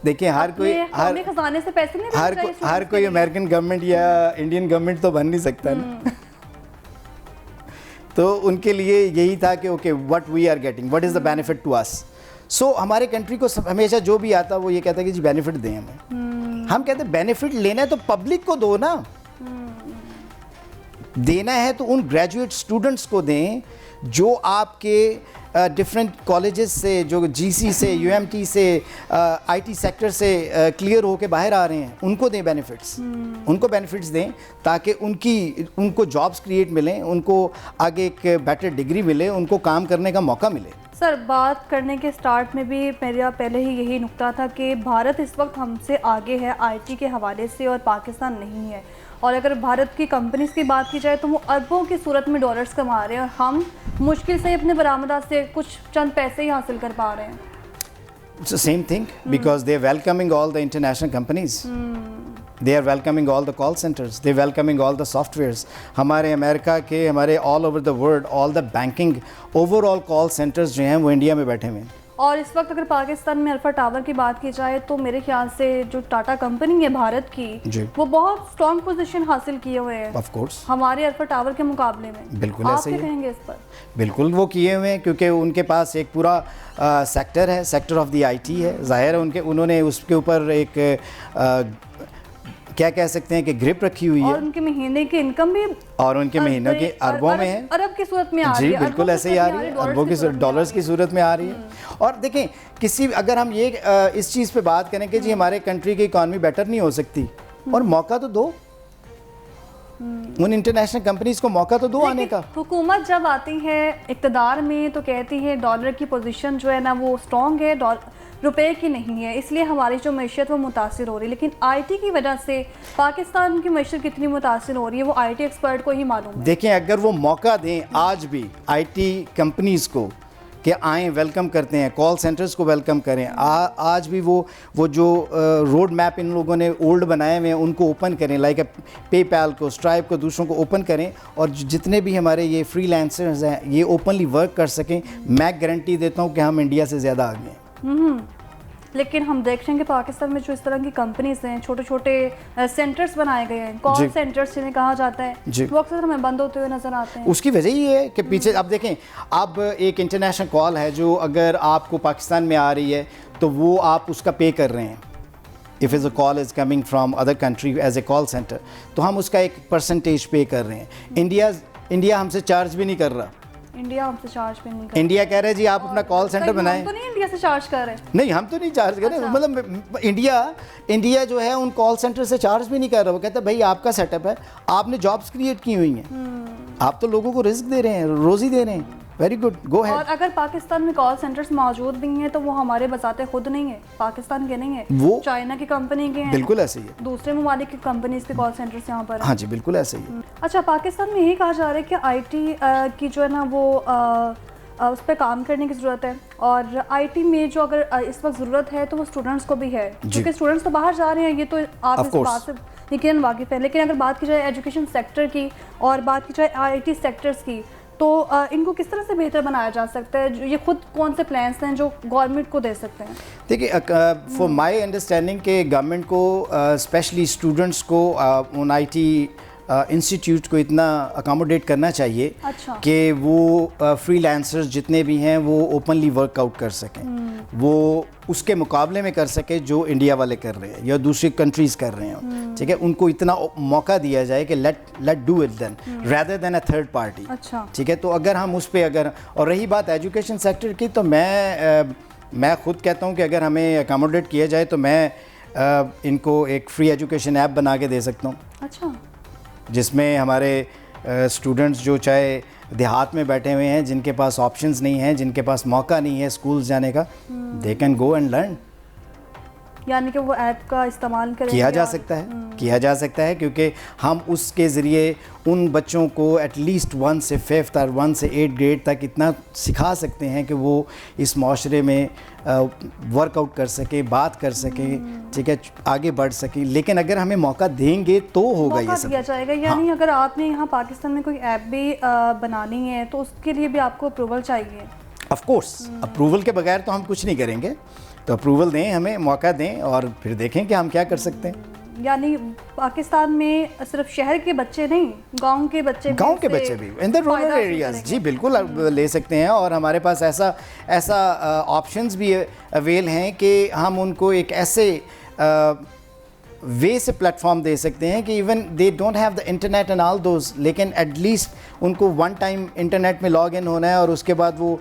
دیکھیں, خزانے سے پیسے نہیں دینے چاہیے. ہر کوئی امریکن گورنمنٹ یا انڈین گورنمنٹ تو بن نہیں سکتا نا. تو ان کے لیے یہی تھا کہ okay what we are getting, what is the benefit to us. So ہمارے کنٹری کو ہمیشہ جو بھی آتا وہ یہ کہتا ہے کہ جی بینیفٹ دیں ہمیں. ہم کہتے ہیں بینیفٹ لینا ہے تو پبلک کو دو نا, دینا ہے تو ان گریجویٹ اسٹوڈنٹس کو دیں جو آپ کے ڈفرینٹ کالجز سے, جو جی سی سے, یو ایم ٹی سے, آئی ٹی سیکٹر سے کلیئر ہو کے باہر آ رہے ہیں, ان کو دیں بینیفٹس, ان کو بینیفٹس دیں تاکہ ان کو جابس کریٹ ملیں, ان کو آگے ایک بیٹر ڈگری ملے, ان کو کام کرنے کا موقع ملے. سر, بات کرنے کے سٹارٹ میں بھی میرا پہلے ہی یہی نقطہ تھا کہ بھارت اس وقت ہم سے آگے ہے آئی ٹی کے حوالے سے اور پاکستان نہیں ہے. اور اگر بھارت کی کمپنیز کی بات کی جائے تو وہ اربوں کی صورت میں ڈالرز کما رہے ہیں, اور ہم مشکل سے اپنے برآمدات سے کچھ چند پیسے ہی حاصل کر پا رہے ہیں. It's the same thing because they are welcoming all the international companies. They are welcoming all the call centers. They are welcoming all the softwares. ہمارے امریکہ کے, ہمارے all over the world, all the banking overall call centers جو ہیں وہ India میں بیٹھے ہوئے ہیں. اور اس وقت اگر پاکستان میں الفا ٹاور کی بات کی جائے تو میرے خیال سے جو ٹاٹا کمپنی ہے بھارت کی, وہ بہت اسٹرانگ پوزیشن حاصل کیے ہوئے ہیں آف کورس ہمارے الفا ٹاور کے مقابلے میں. بالکل ایسے ہی آپ کیا کہیں گے اس پر؟ بالکل وہ کیے ہوئے ہیں, کیونکہ ان کے پاس ایک پورا سیکٹر ہے, sector of the I T ہے. ظاہر ہے انہوں نے اس کے اوپر ایک کیا کہہ سکتے ہیں کہ گرپ رکھی ہوئی ہے, اور ان کے مہینے کی انکم بھی, اور ان کے مہینوں کی اربوں میں ہے, ارب کی صورت میں آ رہی ہے. جی بالکل ایسے ہی آ رہی ہے, اربوں کی ڈالرز کی صورت میں آ رہی ہے. اور دیکھیں, اگر ہم یہ اس چیز پہ بات کریں کہ جی ہمارے کنٹری کی اکانومی بیٹر نہیں ہو سکتی, اور موقع تو دو ان انٹرنیشنل کمپنیز کو, موقع تو دو آنے کا. حکومت جب آتی ہے اقتدار میں تو کہتی ہے ڈالر کی پوزیشن جو ہے نا وہ اسٹرانگ ہے, روپے کی نہیں ہے, اس لیے ہماری جو معیشت وہ متاثر ہو رہی ہے. لیکن آئی ٹی کی وجہ سے پاکستان کی معیشت کتنی متاثر ہو رہی ہے وہ آئی ٹی ایکسپرٹ کو ہی معلوم ہے. دیکھیں, اگر وہ موقع دیں آج بھی آئی ٹی کمپنیز کو کہ آئیں, ویلکم کرتے ہیں, کال سینٹرز کو ویلکم کریں, آج بھی وہ جو روڈ میپ ان لوگوں نے اولڈ بنائے ہوئے ہیں ان کو اوپن کریں, لائک پے پیل کو, اسٹرائپ کو, دوسروں کو اوپن کریں, اور جتنے بھی ہمارے یہ فری لانسرز ہیں یہ اوپنلی ورک کر سکیں. میں گارنٹی دیتا ہوں کہ ہم انڈیا سے زیادہ آگے ہیں. لیکن ہم دیکھ رہے ہیں کہ پاکستان میں جو اس طرح کی کمپنیز ہیں, چھوٹے چھوٹے سینٹرز بنائے گئے ہیں, کال سینٹرز جنہیں کہا جاتا ہے, وہ اکثر ہمیں بند ہوتے ہوئے نظر آتے ہیں. اس کی وجہ یہ ہے کہ پیچھے اب دیکھیں, اب ایک انٹرنیشنل کال ہے جو اگر آپ کو پاکستان میں آ رہی ہے تو وہ آپ اس کا پے کر رہے ہیں. if is a call is coming from other country as a call center, تو ہم اس کا ایک پرسنٹیج پے کر رہے ہیں. انڈیا ہم سے چارج بھی نہیں کر رہا. انڈیا ہم سے چارج بھی نہیں کر رہا. انڈیا کہہ رہے جی آپ اپنا کال سینٹر بنائیں. ہم تو نہیں انڈیا سے چارج کر رہے. نہیں, ہم تو نہیں چارج کر رہے, مطلب انڈیا جو ہے ان کال سینٹر سے چارج بھی نہیں کر رہا. وہ کہتا ہے بھائی آپ کا سیٹ اپ ہے, آپ نے جابس کریٹ کی ہوئی ہیں, آپ تو لوگوں کو رزق دے رہے ہیں, روزی دے رہے ہیں, ویری گڈ، گو اور ہیڈ. اگر پاکستان میں کال سینٹرز موجود بھی ہیں تو وہ ہمارے بذات خود نہیں ہیں، پاکستان کے نہیں ہیں، وہ چائنا کی کمپنی کے ہیں، بالکل ایسے ہی ہے. دوسرے ممالک کی کمپنیز کے کال سینٹرز یہاں پر ہیں. ہاں جی بالکل ایسے ہی ہے. اچھا، پاکستان میں یہی کہا جا رہا ہے کہ آئی ٹی کی جو ہے نا وہ اس پہ کام کرنے کی ضرورت ہے، اور آئی ٹی میں جو اگر اس وقت ضرورت ہے تو وہ اسٹوڈنٹس کو بھی ہے، کیونکہ اسٹوڈنٹس تو باہر جا رہے ہیں، یہ تو آپ اس بات سے یقیناً واقف ہیں. لیکن اگر بات کی جائے ایجوکیشن سیکٹر کی اور بات کی جائے آئی ٹی سیکٹرز کی، تو ان کو کس طرح سے بہتر بنایا جا سکتا ہے؟ یہ خود کون سے پلانس ہیں جو گورنمنٹ کو دے سکتے ہیں؟ دیکھیے فار مائی انڈرسٹینڈنگ کہ گورنمنٹ کو اسپیشلی اسٹوڈنٹس کو ان آئی ٹی انسٹیٹیوٹ کو اتنا اکاموڈیٹ کرنا چاہیے کہ وہ فری لانسرز جتنے بھی ہیں وہ اوپنلی ورک آؤٹ کر سکیں، وہ اس کے مقابلے میں کر سکے جو انڈیا والے کر رہے ہیں یا دوسری کنٹریز کر رہے ہیں. ٹھیک ہے، ان کو اتنا موقع دیا جائے کہ let do it then rather than a third party. ٹھیک ہے، تو اگر ہم اس پہ اور رہی بات ایجوکیشن سیکٹر کی، تو میں خود کہتا ہوں کہ اگر ہمیں اکاموڈیٹ کیا جائے تو میں ان کو ایک فری ایجوکیشن ایپ بنا کے دے سکتا ہوں. اچھا، جس میں ہمارے اسٹوڈنٹس جو چاہے دیہات میں بیٹھے ہوئے ہیں، جن کے پاس آپشنز نہیں ہیں، جن کے پاس موقع نہیں ہے اسکولز جانے کا، they can go and learn. یعنی کہ وہ ایپ کا استعمال کیا جا سکتا ہے کیونکہ ہم اس کے ذریعے ان بچوں کو ایٹ لیسٹ 1 سے 5 اور 1 سے 8 گریڈ تک اتنا سکھا سکتے ہیں کہ وہ اس معاشرے میں ورک آؤٹ کر سکیں، بات کر سکیں، ٹھیک ہے، آگے بڑھ سکیں. لیکن اگر ہمیں موقع دیں گے تو ہوگا یہ سب. دیا جائے گا. یعنی اگر آپ نے یہاں پاکستان میں کوئی ایپ بھی بنانی ہے تو اس کے لیے بھی آپ کو اپروول چاہیے. آف کورس اپروول کے بغیر تو ہم کچھ نہیں کریں گے، تو اپروول دیں، ہمیں موقع دیں اور پھر دیکھیں کہ ہم کیا کر سکتے ہیں. یعنی پاکستان میں صرف شہر کے بچے نہیں، گاؤں کے بچے بھی ان دا رورل ایریاز جی بالکل لے سکتے ہیں. اور ہمارے پاس ایسا آپشنز بھی اویل ہیں کہ ہم ان کو ایک ایسے وے سے پلیٹ فارم دے سکتے ہیں کہ even they don't have the internet and all those, لیکن ایٹ لیسٹ ان کو ون ٹائم انٹرنیٹ میں لاگ ان ہونا ہے اور اس کے بعد وہ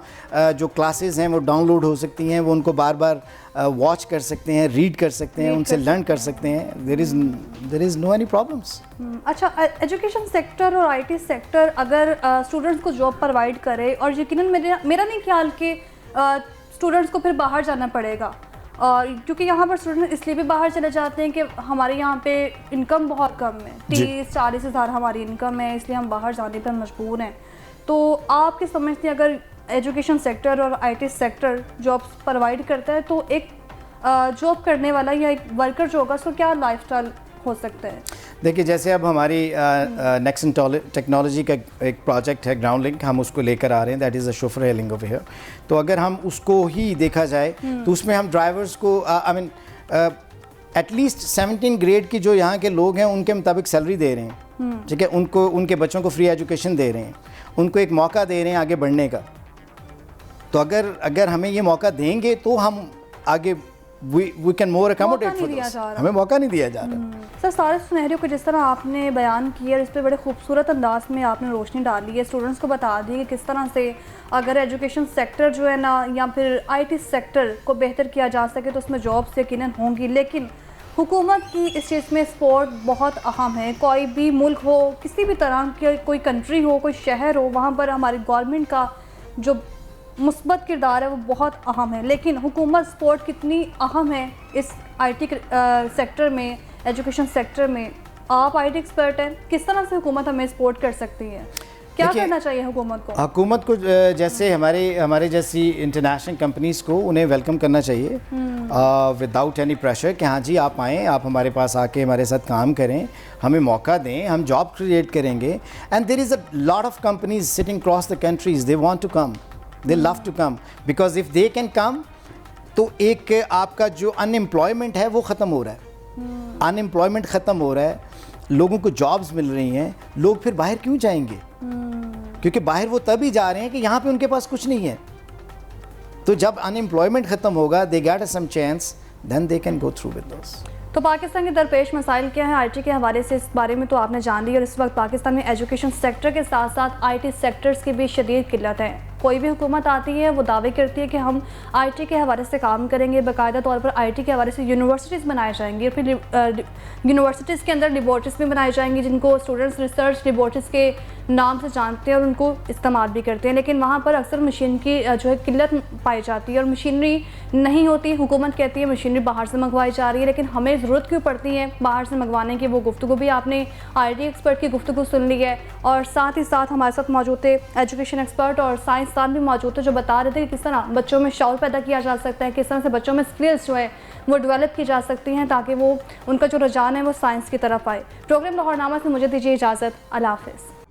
جو کلاسز ہیں وہ ڈاؤن لوڈ ہو سکتی ہیں، وہ ان کو بار بار واچ کر سکتے ہیں، ریڈ کر سکتے ہیں، ان سے لرن کر سکتے ہیں. دیر از نو اینی پرابلمس. اچھا، ایجوکیشن سیکٹر اور آئی ٹی سیکٹر اگر اسٹوڈنٹس کو جاب پرووائڈ کرے، اور یقیناً میرا نہیں خیال کہ اسٹوڈنٹس کو پھر باہر جانا پڑے گا، اور کیونکہ یہاں پر اسٹوڈنٹ اس لیے بھی باہر چلے جاتے ہیں کہ ہمارے یہاں پہ انکم بہت کم ہے، 30-40 ہزار ہماری انکم ہے، اس لیے ہم باہر جانے پر مجبور ہیں. تو آپ کی سمجھتے ہیں اگر ایجوکیشن سیکٹر اور I T sector jobs provide کرتا ہے تو ایک جاب کرنے والا یا ایک ورکر جو ہوگا اس کو کیا لائف اسٹائل ہو سکتا ہے؟ دیکھیے جیسے اب ہماری نیکسن ٹیکنالوجی کا ایک پروجیکٹ ہے گراؤنڈ لنک، ہم اس کو لے کر آ رہے ہیں، that is a chauffeur hailing over here. تو اگر ہم اس کو ہی دیکھا جائے تو اس میں ہم ڈرائیورس کو آئی مین ایٹ لیسٹ 17 گریڈ کی جو یہاں کے لوگ ہیں ان کے مطابق سیلری دے رہے ہیں. ٹھیک ہے، ان کو ان کے بچوں کو فری ایجوکیشن دے رہے ہیں، ان کو ایک موقع دے رہے ہیں آگے بڑھنے کا. تو اگر ہمیں یہ موقع دیں گے تو ہم آگے we can more accommodate for this. ہمیں موقع نہیں دیا جا رہا. سر، سارے سنہریوں کو جس طرح آپ نے بیان کیا اور اس پہ بڑے خوبصورت انداز میں آپ نے روشنی ڈالی ہے، اسٹوڈنٹس کو بتا دی کہ کس طرح سے اگر ایجوکیشن سیکٹر جو ہے نا یا پھر آئی ٹی سیکٹر کو بہتر کیا جا سکے تو اس میں جابس یقیناً ہوں گی. لیکن حکومت کی اس چیز میں سپورٹ بہت اہم ہے. کوئی بھی ملک ہو، کسی بھی طرح کی کوئی کنٹری ہو، کوئی شہر ہو، وہاں پر ہماری گورنمنٹ کا جو مثبت کردار ہے وہ بہت اہم ہے. لیکن حکومت سپورٹ کتنی اہم ہے اس آئی ٹی سیکٹر میں، ایجوکیشن سیکٹر میں؟ آپ آئی ٹی ایکسپرٹ ہیں، کس طرح سے حکومت ہمیں سپورٹ کر سکتی ہے؟ کیا کرنا چاہیے حکومت کو جیسے ہمارے جیسی انٹرنیشنل کمپنیز کو انہیں ویلکم کرنا چاہیے وداؤٹ اینی پریشر کہ ہاں جی آپ آئیں، آپ ہمارے پاس آ کے ہمارے ساتھ کام کریں، ہمیں موقع دیں، ہم جاب کریٹ کریں گے. And there is a lot of companies sitting across the countries, they want to come, they love to come because if they can come تو ایک آپ کا جو ان امپلائمنٹ ہے وہ ختم ہو رہا ہے. ان امپلائمنٹ ختم ہو رہا ہے، لوگوں کو جابز مل رہی ہیں. لوگ پھر باہر کیوں جائیں گے؟ کیونکہ باہر وہ تبھی جا رہے ہیں کہ یہاں پہ ان کے پاس کچھ نہیں ہے. تو جب ان امپلائمنٹ ختم ہوگا they get some chance then they can go through with those. تو پاکستان کے درپیش مسائل کیا ہیں آئی ٹی کے حوالے سے؟ اس بارے میں تو آپ نے جان لی. اور اس وقت پاکستان میں ایجوکیشن سیکٹر کے ساتھ ساتھ آئی ٹی سیکٹرز کی بھی شدید قلت ہے. کوئی بھی حکومت آتی ہے وہ دعوے کرتی ہے کہ ہم آئی ٹی کے حوالے سے کام کریں گے، باقاعدہ طور پر آئی ٹی کے حوالے سے یونیورسٹیز بنائے جائیں گی، اور پھر یونیورسٹیز کے اندر لیبارٹریز بھی بنائی جائیں گی جن کو اسٹوڈنٹس ریسرچ لیبارٹریز کے نام سے جانتے ہیں اور ان کو استعمال بھی کرتے ہیں، لیکن وہاں پر اکثر مشین کی جو ہے قلت پائی جاتی ہے اور مشینری نہیں ہوتی. حکومت کہتی ہے مشینری باہر سے منگوائی جا رہی ہے، لیکن ہمیں ضرورت کیوں پڑتی ہے باہر سے منگوانے کی؟ وہ گفتگو بھی آپ نے آئی ٹی ایکسپرٹ کی گفتگو سن لی ہے، اور ساتھ ہی ساتھ ہمارے ساتھ موجود تھے ایجوکیشن ایکسپرٹ اور سائنسدان بھی موجود تھے جو بتا رہے تھے کہ کس طرح بچوں میں شعور پیدا کیا جا سکتا ہے، کس طرح سے بچوں میں اسکلز جو ہے وہ ڈیولپ کی جا سکتی ہیں تاکہ وہ ان کا جو رجحان ہے وہ سائنس کی طرف آئے. پروگرام لاہور نامہ سے مجھے دیجیے اجازت. اللہ حافظ.